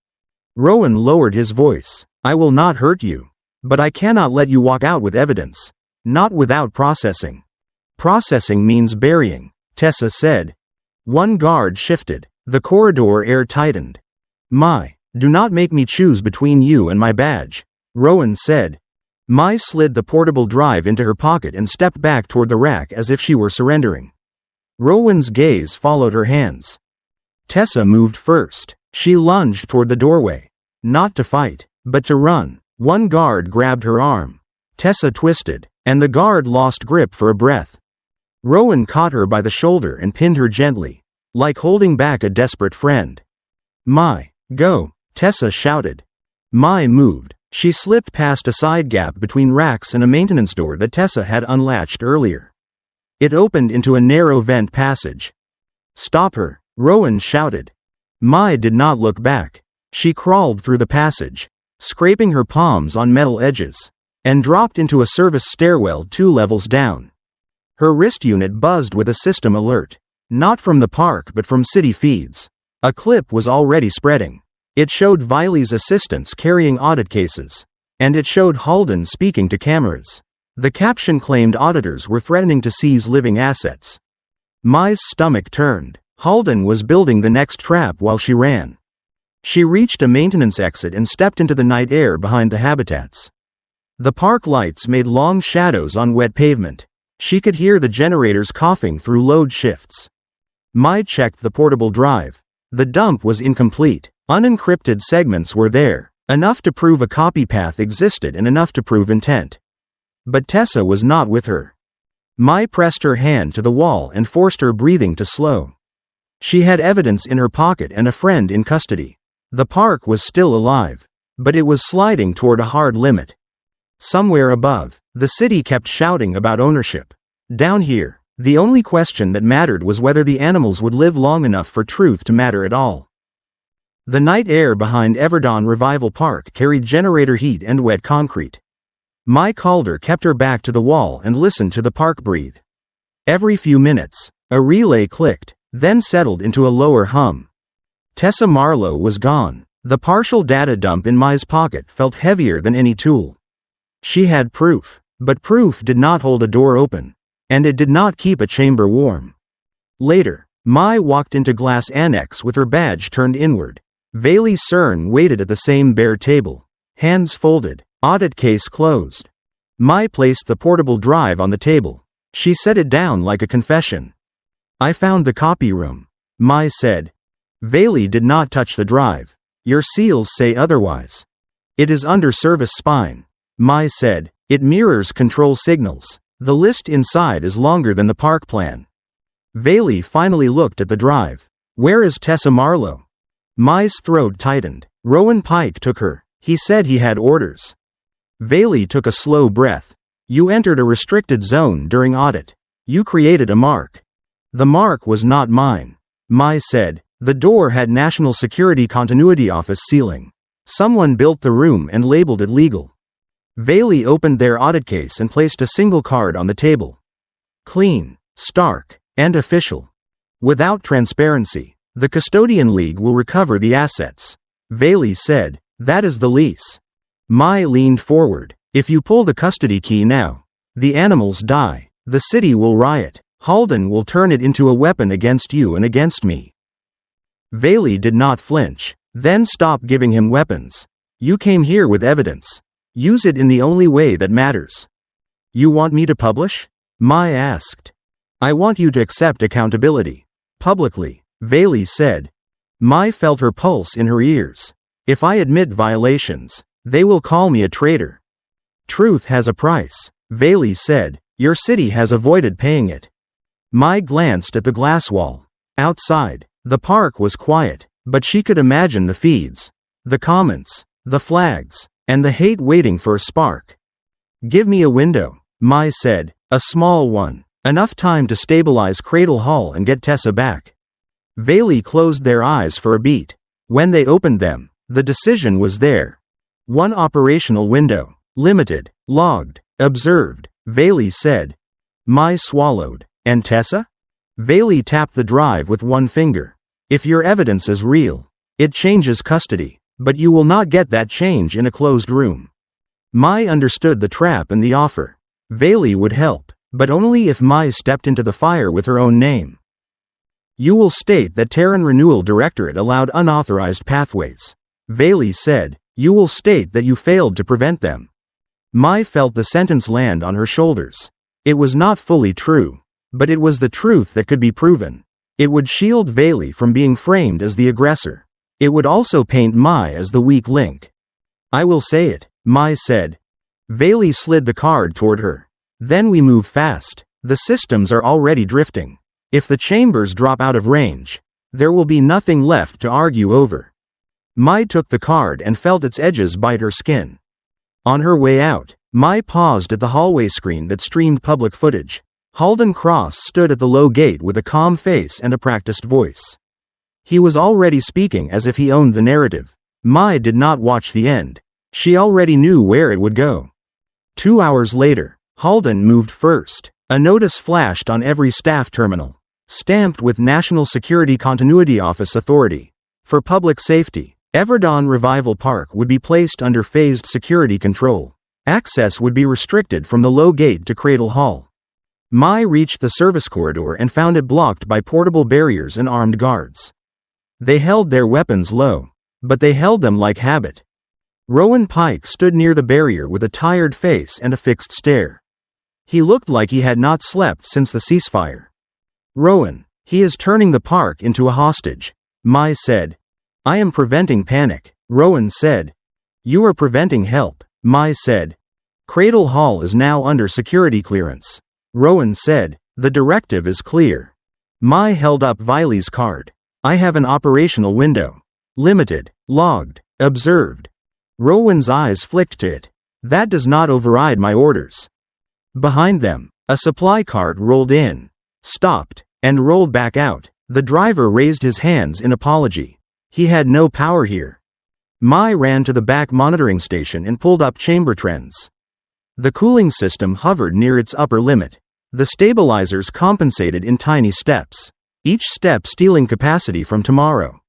Rowan lowered his voice. I will not hurt you. But I cannot let you walk out with evidence. Not without processing. Processing means burying, Tessa said. One guard shifted. The corridor air tightened. Mai, do not make me choose between you and my badge, Rowan said. Mai slid the portable drive into her pocket and stepped back toward the rack as if she were surrendering. Rowan's gaze followed her hands. Tessa moved first. She lunged toward the doorway. Not to fight, but to run. One guard grabbed her arm. Tessa twisted, and the guard lost grip for a breath. Rowan caught her by the shoulder and pinned her gently, like holding back a desperate friend. Mai, go, Tessa shouted. Mai moved. She slipped past a side gap between racks and a maintenance door that Tessa had unlatched earlier. It opened into a narrow vent passage. Stop her, Rowan shouted. Mai did not look back. She crawled through the passage, scraping her palms on metal edges, and dropped into a service stairwell 2 levels down. Her wrist unit buzzed with a system alert. Not from the park but from city feeds. A clip was already spreading. It showed Viley's assistants carrying audit cases. And it showed Halden speaking to cameras. The caption claimed auditors were threatening to seize living assets. Mai's stomach turned. Halden was building the next trap while she ran. She reached a maintenance exit and stepped into the night air behind the habitats. The park lights made long shadows on wet pavement. She could hear the generators coughing through load shifts. Mai checked the portable drive. The dump was incomplete. Unencrypted segments were there, enough to prove a copy path existed and enough to prove intent. But Tessa was not with her. Mai pressed her hand to the wall and forced her breathing to slow. She had evidence in her pocket and a friend in custody. The park was still alive, but it was sliding toward a hard limit. Somewhere above, the city kept shouting about ownership. Down here, the only question that mattered was whether the animals would live long enough for truth to matter at all. The night air behind Everdawn Revival Park carried generator heat and wet concrete. Mai Calder kept her back to the wall and listened to the park breathe. Every few minutes, a relay clicked, then settled into a lower hum. Tessa Marlowe was gone. The partial data dump in Mai's pocket felt heavier than any tool. She had proof, but proof did not hold a door open, and it did not keep a chamber warm. Later, Mai walked into Glass Annex with her badge turned inward. Viley Cern waited at the same bare table, hands folded, audit case closed. Mai placed the portable drive on the table. She set it down like a confession. I found the copy room, Mai said. Veli did not touch the drive. Your seals say otherwise. It is under service spine, Mai said. It mirrors control signals. The list inside is longer than the park plan. Veli finally looked at the drive. Where is Tessa Marlowe? Mai's throat tightened. Rowan Pike took her. He said he had orders. Veli took a slow breath. You entered a restricted zone during audit. You created a mark. The mark was not mine, Mai said. The door had National Security Continuity Office sealing. Someone built the room and labeled it legal. Veli opened their audit case and placed a single card on the table. Clean, stark, and official. Without transparency, the Custodian League will recover the assets. Veli said, that is the lease. Mai leaned forward. If you pull the custody key now, the animals die. The city will riot. Halden will turn it into a weapon against you and against me. Veli did not flinch. Then stop giving him weapons. You came here with evidence. Use it in the only way that matters. You want me to publish? Mai asked. I want you to accept accountability. Publicly, Veli said. Mai felt her pulse in her ears. If I admit violations, they will call me a traitor. Truth has a price, Veli said. Your city has avoided paying it. Mai glanced at the glass wall. Outside, the park was quiet, but she could imagine the feeds, the comments, the flags, and the hate waiting for a spark. Give me a window, Mai said, a small one, enough time to stabilize Cradle Hall and get Tessa back. Veli closed their eyes for a beat. When they opened them, the decision was there. One operational window, limited, logged, observed, Veli said. Mai swallowed. And Tessa? Veli tapped the drive with one finger. If your evidence is real, it changes custody, but you will not get that change in a closed room. Mai understood the trap and the offer. Veli would help, but only if Mai stepped into the fire with her own name. You will state that Terran Renewal Directorate allowed unauthorized pathways. Veli said, you will state that you failed to prevent them. Mai felt the sentence land on her shoulders. It was not fully true, but it was the truth that could be proven. It would shield Veli from being framed as the aggressor. It would also paint Mai as the weak link. I will say it, Mai said. Veli slid the card toward her. Then we move fast. The systems are already drifting. If the chambers drop out of range, there will be nothing left to argue over. Mai took the card and felt its edges bite her skin. On her way out, Mai paused at the hallway screen that streamed public footage. Halden Cross stood at the low gate with a calm face and a practiced voice. He was already speaking as if he owned the narrative. Mai did not watch the end. She already knew where it would go. 2 hours later, Halden moved first. A notice flashed on every staff terminal, stamped with National Security Continuity Office authority. For public safety, Everdawn Revival Park would be placed under phased security control. Access would be restricted from the low gate to Cradle Hall. Mai reached the service corridor and found it blocked by portable barriers and armed guards. They held their weapons low, but they held them like habit. Rowan Pike stood near the barrier with a tired face and a fixed stare. He looked like he had not slept since the ceasefire. Rowan, he is turning the park into a hostage, Mai said. I am preventing panic, Rowan said. You are preventing help, Mai said. Cradle Hall is now under security clearance. Rowan said, the directive is clear. Mai held up Vili's card. I have an operational window. Limited, logged, observed. Rowan's eyes flicked to it. That does not override my orders. Behind them, a supply cart rolled in, stopped, and rolled back out. The driver raised his hands in apology. He had no power here. Mai ran to the back monitoring station and pulled up chamber trends. The cooling system hovered near its upper limit. The stabilizers compensated in tiny steps, each step stealing capacity from tomorrow.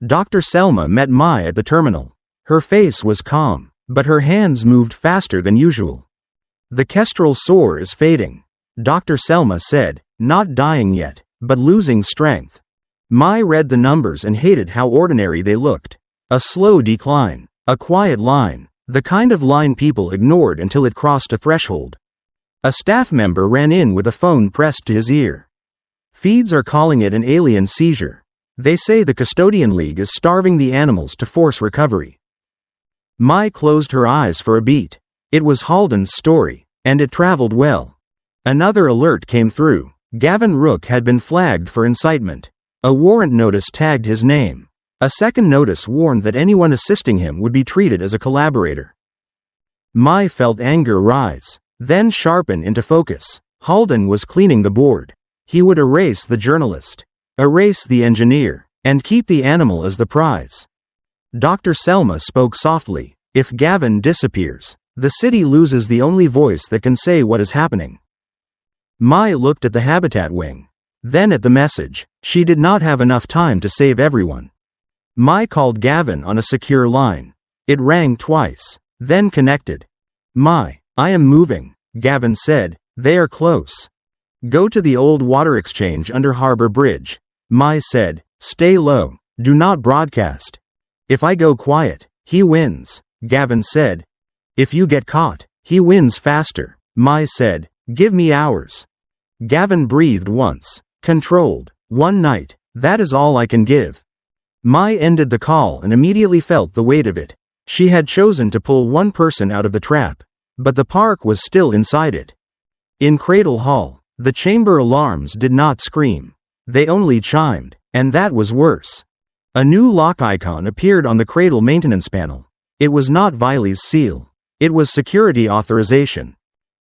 Dr. Selma met Mai at the terminal. Her face was calm, but her hands moved faster than usual. The kestrel sore is fading, Dr. Selma said, not dying yet, but losing strength. Mai read the numbers and hated how ordinary they looked. A slow decline, a quiet line, the kind of line people ignored until it crossed a threshold. A staff member ran in with a phone pressed to his ear. Feeds are calling it an alien seizure. They say the Custodian League is starving the animals to force recovery. Mai closed her eyes for a beat. It was Halden's story, and it traveled well. Another alert came through. Gavin Rook had been flagged for incitement. A warrant notice tagged his name. A second notice warned that anyone assisting him would be treated as a collaborator. Mai felt anger rise, then sharpen into focus. Halden was cleaning the board. He would erase the journalist, erase the engineer, and keep the animal as the prize. Dr. Selma spoke softly. If Gavin disappears, the city loses the only voice that can say what is happening. Mai looked at the habitat wing, then at the message. She did not have enough time to save everyone. Mai called Gavin on a secure line. It rang twice, then connected. Mai, I am moving, Gavin said. They are close. Go to the old water exchange under Harbor Bridge. Mai said, stay low, do not broadcast. If I go quiet, he wins, Gavin said. If you get caught, he wins faster, Mai said. Give me hours. Gavin breathed once. Controlled. One night. That is all I can give. Mai ended the call and immediately felt the weight of it. She had chosen to pull one person out of the trap, but the park was still inside it. In Cradle Hall, the chamber alarms did not scream. They only chimed, and that was worse. A new lock icon appeared on the cradle maintenance panel. It was not Viley's seal. It was security authorization.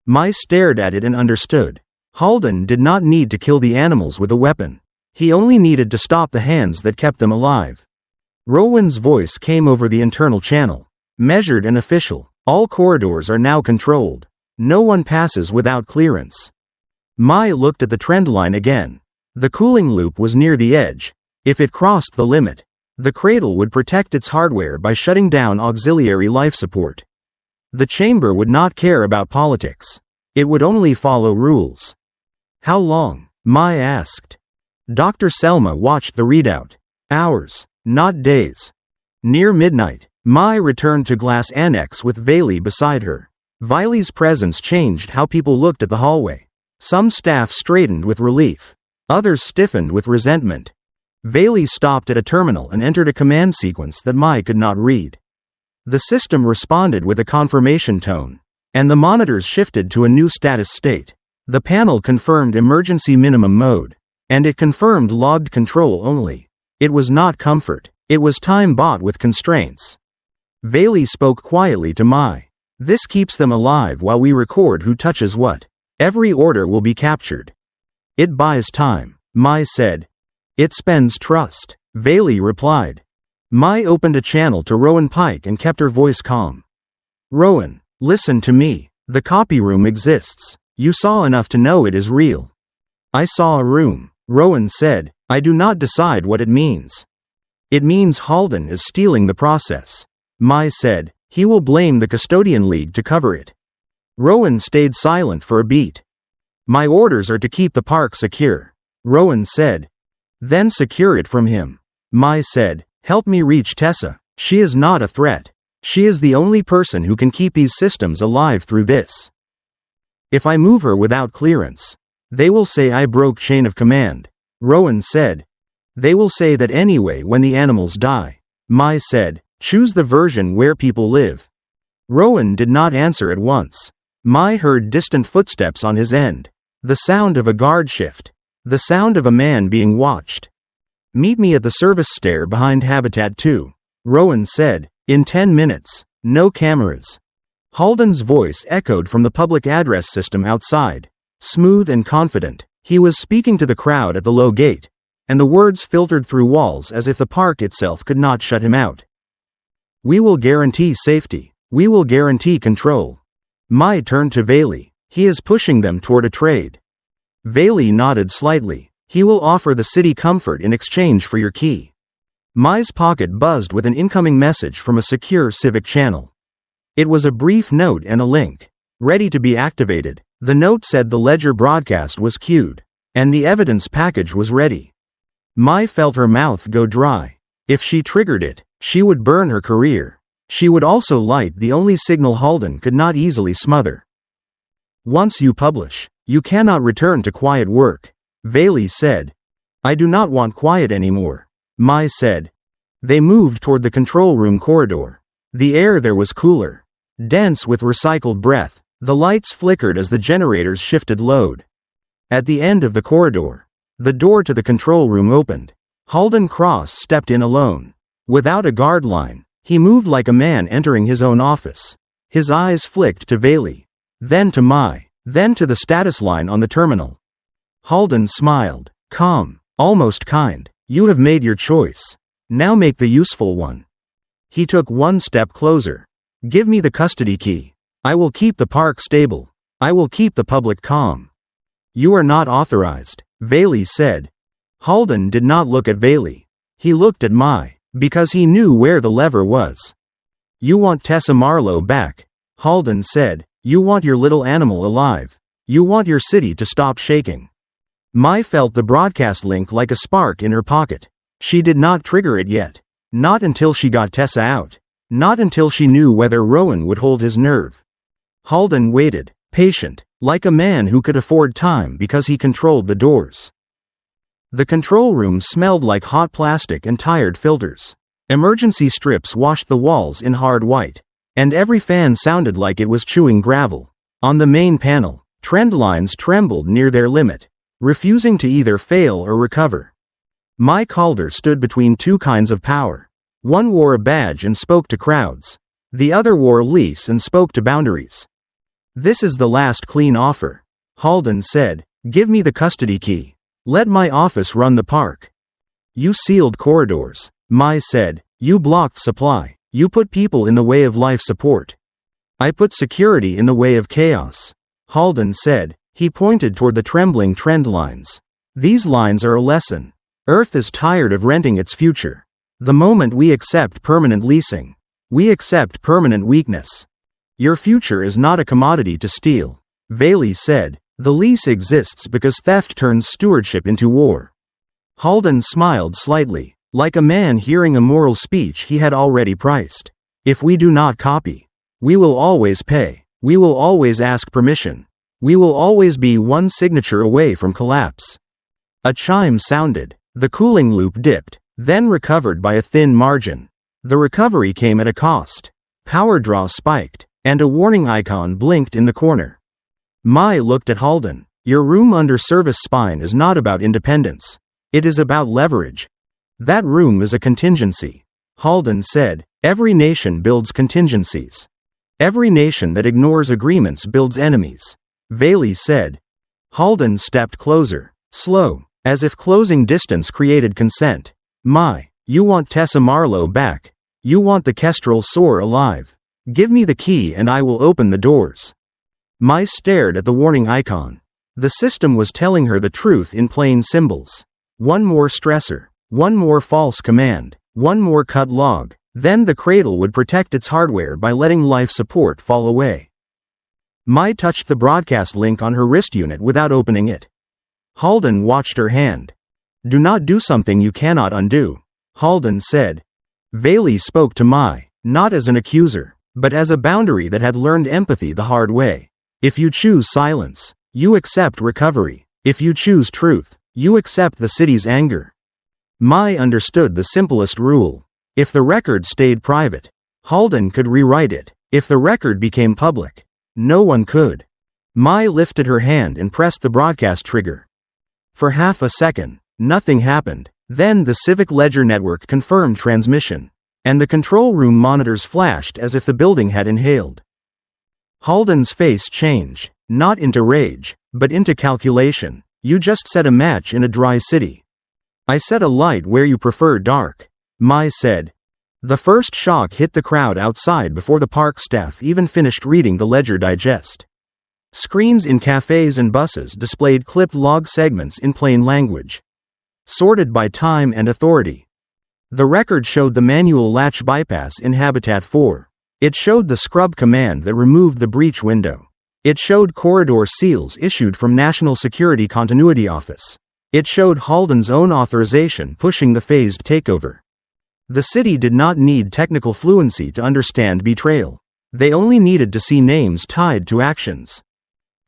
Mai stared at it and understood. Halden did not need to kill the animals with a weapon. He only needed to stop the hands that kept them alive. Rowan's voice came over the internal channel. Measured and official. All corridors are now controlled. No one passes without clearance. Mai looked at the trend line again. The cooling loop was near the edge. If it crossed the limit, the cradle would protect its hardware by shutting down auxiliary life support. The chamber would not care about politics. It would only follow rules. How long? Mai asked. Dr. Selma watched the readout. Hours, not days. Near midnight, Mai returned to Glass Annex with Viley beside her. Viley's presence changed how people looked at the hallway. Some staff straightened with relief. Others stiffened with resentment. Viley stopped at a terminal and entered a command sequence that Mai could not read. The system responded with a confirmation tone, and the monitors shifted to a new status state. The panel confirmed emergency minimum mode, and it confirmed logged control only. It was not comfort. It was time bought with constraints. Viley spoke quietly to Mai. This keeps them alive while we record who touches what. Every order will be captured. It buys time, Mai said. It spends trust, Viley replied. Mai opened a channel to Rowan Pike and kept her voice calm. Rowan, listen to me. The copy room exists. You saw enough to know it is real. I saw a room, Rowan said. I do not decide what it means. It means Halden is stealing the process. Mai said. He will blame the Custodian League to cover it. Rowan stayed silent for a beat. My orders are to keep the park secure, Rowan said. Then secure it from him. Mai said. Help me reach Tessa. She is not a threat. She is the only person who can keep these systems alive through this. If I move her without clearance, they will say I broke chain of command, Rowan said. They will say that anyway when the animals die. Mai said. Choose the version where people live. Rowan did not answer at once. Mai heard distant footsteps on his end. The sound of a guard shift. The sound of a man being watched. Meet me at the service stair behind Habitat 2, Rowan said. In 10 minutes. No cameras. Halden's voice echoed from the public address system outside. Smooth and confident, he was speaking to the crowd at the low gate, and the words filtered through walls as if the park itself could not shut him out. We will guarantee safety. We will guarantee control. Mai turned to Viley. He is pushing them toward a trade. Viley nodded slightly. He will offer the city comfort in exchange for your key. Mai's pocket buzzed with an incoming message from a secure civic channel. It was a brief note and a link. Ready to be activated. The note said the ledger broadcast was queued, and the evidence package was ready. Mai felt her mouth go dry. If she triggered it, she would burn her career. She would also light the only signal Halden could not easily smother. Once you publish, you cannot return to quiet work. Bailey said. I do not want quiet anymore. Mai said. They moved toward the control room corridor. The air there was cooler, dense with recycled breath. The lights flickered as the generators shifted load. At the end of the corridor, the door to the control room opened. Halden Cross stepped in alone. Without a guard line, he moved like a man entering his own office. His eyes flicked to Bailey, then to Mai, then to the status line on the terminal. Halden smiled, calm, almost kind. You have made your choice. Now make the useful one. He took one step closer. Give me the custody key. I will keep the park stable. I will keep the public calm. You are not authorized, Bailey said. Halden did not look at Bailey. He looked at Mai, because he knew where the lever was. You want Tessa Marlowe back, Halden said. You want your little animal alive. You want your city to stop shaking. Mai felt the broadcast link like a spark in her pocket. She did not trigger it yet. Not until she got Tessa out. Not until she knew whether Rowan would hold his nerve. Halden waited, patient, like a man who could afford time because he controlled the doors. The control room smelled like hot plastic and tired filters. Emergency strips washed the walls in hard white, and every fan sounded like it was chewing gravel. On the main panel, trend lines trembled near their limit, refusing to either fail or recover. Mai Calder stood between two kinds of power. One wore a badge and spoke to crowds. The other wore a lease and spoke to boundaries. This is the last clean offer, Halden said. Give me the custody key. Let my office run the park. You sealed corridors, Mai said. You blocked supply. You put people in the way of life support. I put security in the way of chaos, Halden said. He pointed toward the trembling trend lines. These lines are a lesson. Earth is tired of renting its future. The moment we accept permanent leasing, we accept permanent weakness. Your future is not a commodity to steal, Bailey said. The lease exists because theft turns stewardship into war. Halden smiled slightly, like a man hearing a moral speech he had already priced. If we do not copy, we will always pay. We will always ask permission. We will always be one signature away from collapse. A chime sounded. The cooling loop dipped, then recovered by a thin margin. The recovery came at a cost. Power draw spiked, and a warning icon blinked in the corner. Mai looked at Halden. Your room under service spine is not about independence. It is about leverage. That room is a contingency, Halden said. Every nation builds contingencies. Every nation that ignores agreements builds enemies, Bailey said. Halden stepped closer, slow, as if closing distance created consent. Mai, you want Tessa Marlowe back. You want the Kestrel soar alive. Give me the key and I will open the doors. Mai stared at the warning icon. The system was telling her the truth in plain symbols. One more stressor, one more false command, one more cut log. Then the cradle would protect its hardware by letting life support fall away. Mai touched the broadcast link on her wrist unit without opening it. Halden watched her hand. Do not do something you cannot undo, Halden said. Bailey spoke to Mai, not as an accuser, but as a boundary that had learned empathy the hard way. If you choose silence, you accept recovery. If you choose truth, you accept the city's anger. Mai understood the simplest rule. If the record stayed private, Halden could rewrite it. If the record became public, no one could. Mai lifted her hand and pressed the broadcast trigger. For half a second, nothing happened. Then the Civic Ledger network confirmed transmission, and the control room monitors flashed as if the building had inhaled. Halden's face changed, not into rage, but into calculation. You just set a match in a dry city. I set a light where you prefer dark, Mai said. The first shock hit the crowd outside before the park staff even finished reading the Ledger Digest. Screens in cafes and buses displayed clipped log segments in plain language, sorted by time and authority. The record showed the manual latch bypass in Habitat 4. It showed the scrub command that removed the breach window. It showed corridor seals issued from National Security Continuity Office. It showed Halden's own authorization pushing the phased takeover. The city did not need technical fluency to understand betrayal. They only needed to see names tied to actions.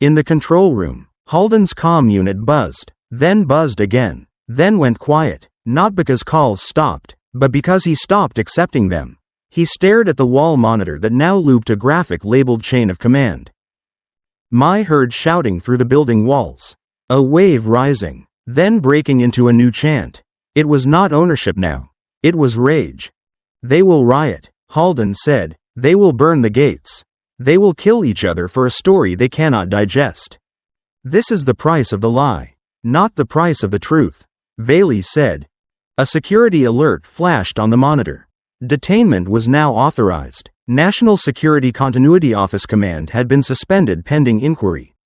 In the control room, Halden's comm unit buzzed, then buzzed again, then went quiet, not because calls stopped, but because he stopped accepting them. He stared at the wall monitor that now looped a graphic labeled Chain of Command. Mai heard shouting through the building walls. A wave rising, then breaking into a new chant. It was not ownership now. It was rage. They will riot, Halden said. They will burn the gates. They will kill each other for a story they cannot digest. This is the price of the lie, not the price of the truth, Bailey said. A security alert flashed on the monitor. Detainment was now authorized. National Security Continuity Office Command had been suspended pending inquiry.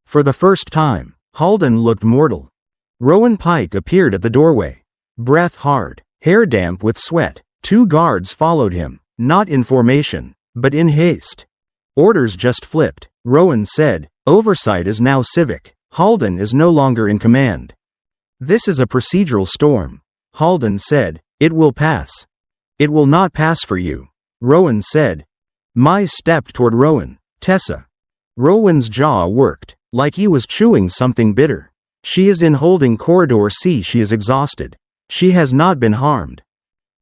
For the first time, Halden looked mortal. Rowan Pike appeared at the doorway. Breath hard, hair damp with sweat. 2 guards followed him, not in formation, but in haste. Orders just flipped, Rowan said. Oversight is now civic. Halden is no longer in command. This is a procedural storm, Halden said. It will pass. It will not pass for you, Rowan said. Mai stepped toward Rowan. Tessa. Rowan's jaw worked, like he was chewing something bitter. She is in holding corridor C. She is exhausted. She has not been harmed.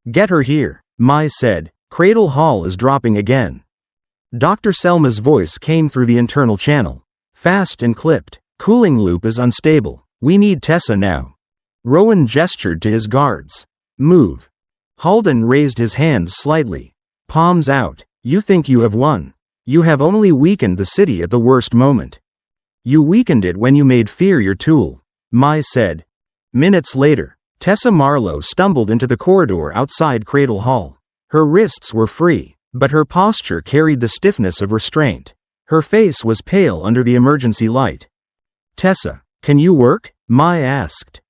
Get her here, Mai said. Cradle Hall is dropping again. Dr. Selma's voice came through the internal channel. Fast and clipped. Cooling loop is unstable. We need Tessa now. Rowan gestured to his guards. Move. Halden raised his hands slightly. Palms out. You think you have won. You have only weakened the city at the worst moment. You weakened it when you made fear your tool, Mai said. Minutes later, Tessa Marlowe stumbled into the corridor outside Cradle Hall. Her wrists were free, but her posture carried the stiffness of restraint. Her face was pale under the emergency light. Tessa, can you work? Mai asked.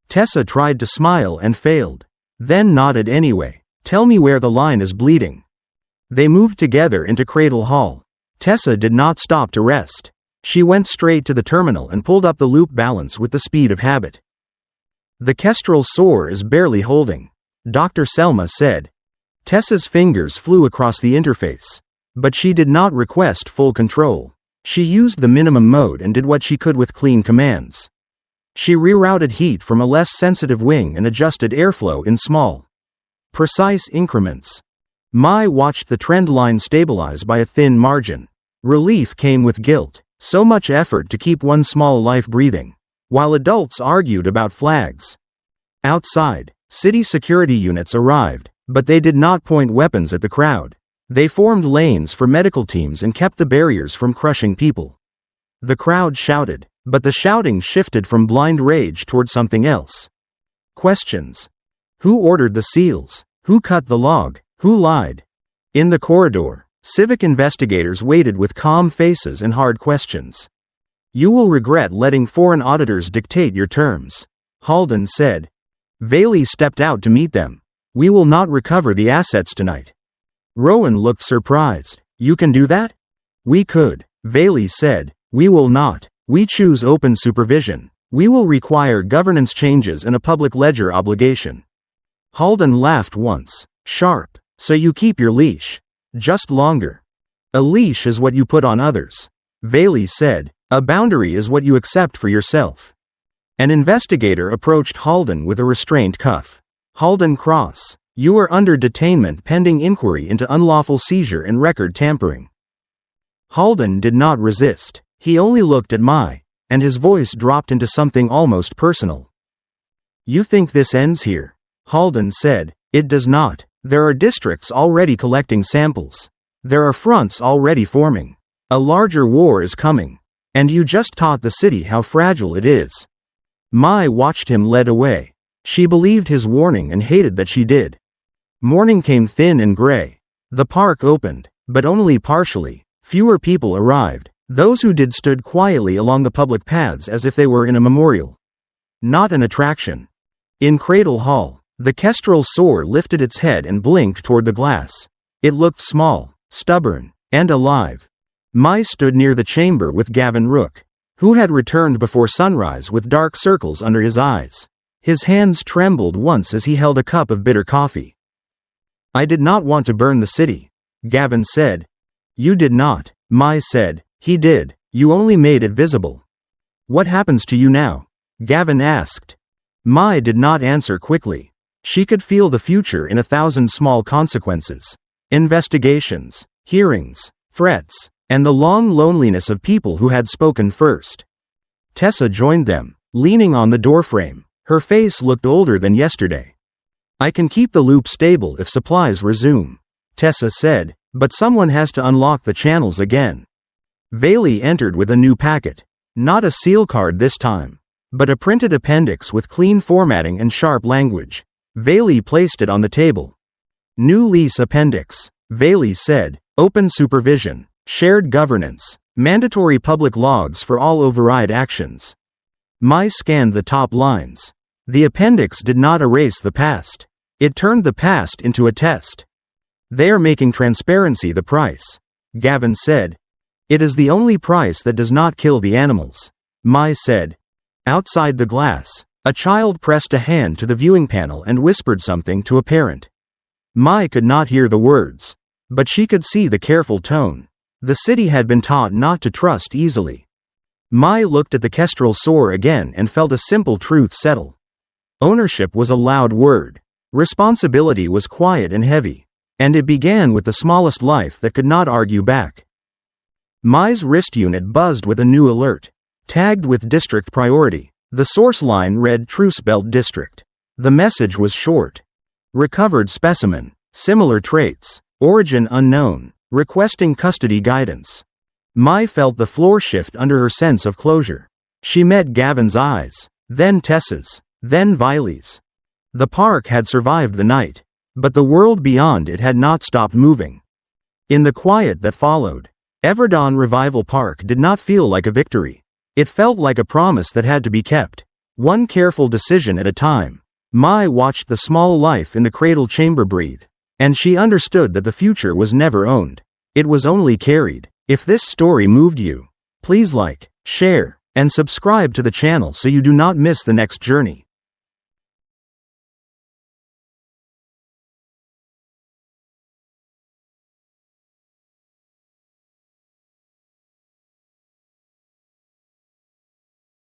Tessa tried to smile and failed. Then nodded anyway. Tell me where the line is bleeding. They moved together into Cradle Hall. Tessa did not stop to rest. She went straight to the terminal and pulled up the loop balance with the speed of habit. The kestrel soar is barely holding, Dr. Selma said. Tessa's fingers flew across the interface. But she did not request full control. She used the minimum mode and did what she could with clean commands. She rerouted heat from a less sensitive wing and adjusted airflow in small, precise increments. Mai watched the trend line stabilize by a thin margin. Relief came with guilt. So much effort to keep one small life breathing, while adults argued about flags. Outside, city security units arrived, but they did not point weapons at the crowd. They formed lanes for medical teams and kept the barriers from crushing people. The crowd shouted, but the shouting shifted from blind rage toward something else. Questions. Who ordered the seals? Who cut the log? Who lied? In the corridor, civic investigators waited with calm faces and hard questions. You will regret letting foreign auditors dictate your terms, Halden said. Bailey stepped out to meet them. We will not recover the assets tonight. Rowan looked surprised. You can do that? We could, Bailey said. We will not. We choose open supervision. We will require governance changes and a public ledger obligation. Halden laughed once. Sharp. So you keep your leash. Just longer. A leash is what you put on others, Bailey said. A boundary is what you accept for yourself. An investigator approached Halden with a restraint cuff. Halden Cross, you are under detainment pending inquiry into unlawful seizure and record tampering. Halden did not resist. He only looked at Mai, and his voice dropped into something almost personal. You think this ends here? Halden said. It does not. There are districts already collecting samples. There are fronts already forming. A larger war is coming. And you just taught the city how fragile it is. Mai watched him lead away. She believed his warning and hated that she did. Morning came thin and gray. The park opened, but only partially. Fewer people arrived. Those who did stood quietly along the public paths as if they were in a memorial. Not an attraction. In Cradle Hall, the kestrel soar lifted its head and blinked toward the glass. It looked small, stubborn, and alive. Mai stood near the chamber with Gavin Rook, who had returned before sunrise with dark circles under his eyes. His hands trembled once as he held a cup of bitter coffee. I did not want to burn the city, Gavin said. You did not, Mai said. He did. You only made it visible. What happens to you now? Gavin asked. Mai did not answer quickly. She could feel the future in 1,000 small consequences. Investigations, hearings, threats, and the long loneliness of people who had spoken first. Tessa joined them, leaning on the doorframe. Her face looked older than yesterday. I can keep the loop stable if supplies resume, Tessa said, but someone has to unlock the channels again. Bailey entered with a new packet. Not a seal card this time, but a printed appendix with clean formatting and sharp language. Bailey placed it on the table. New lease appendix, Bailey said. Open supervision, shared governance, mandatory public logs for all override actions. Mai scanned the top lines. The appendix did not erase the past. It turned the past into a test. They are making transparency the price, Gavin said. It is the only price that does not kill the animals, Mai said. Outside the glass, a child pressed a hand to the viewing panel and whispered something to a parent. Mai could not hear the words, but she could see the careful tone. The city had been taught not to trust easily. Mai looked at the kestrel soar again and felt a simple truth settle. Ownership was a loud word. Responsibility was quiet and heavy. And it began with the smallest life that could not argue back. Mai's wrist unit buzzed with a new alert. Tagged with district priority. The source line read Truce Belt District. The message was short. Recovered specimen. Similar traits. Origin unknown. Requesting custody guidance. Mai felt the floor shift under her sense of closure. She met Gavin's eyes. Then Tessa's. Then Viley's. The park had survived the night. But the world beyond it had not stopped moving. In the quiet that followed, Everdawn Revival Park did not feel like a victory. It felt like a promise that had to be kept. One careful decision at a time. Mai watched the small life in the cradle chamber breathe. And she understood that the future was never owned. It was only carried. If this story moved you, please like, share, and subscribe to the channel so you do not miss the next journey.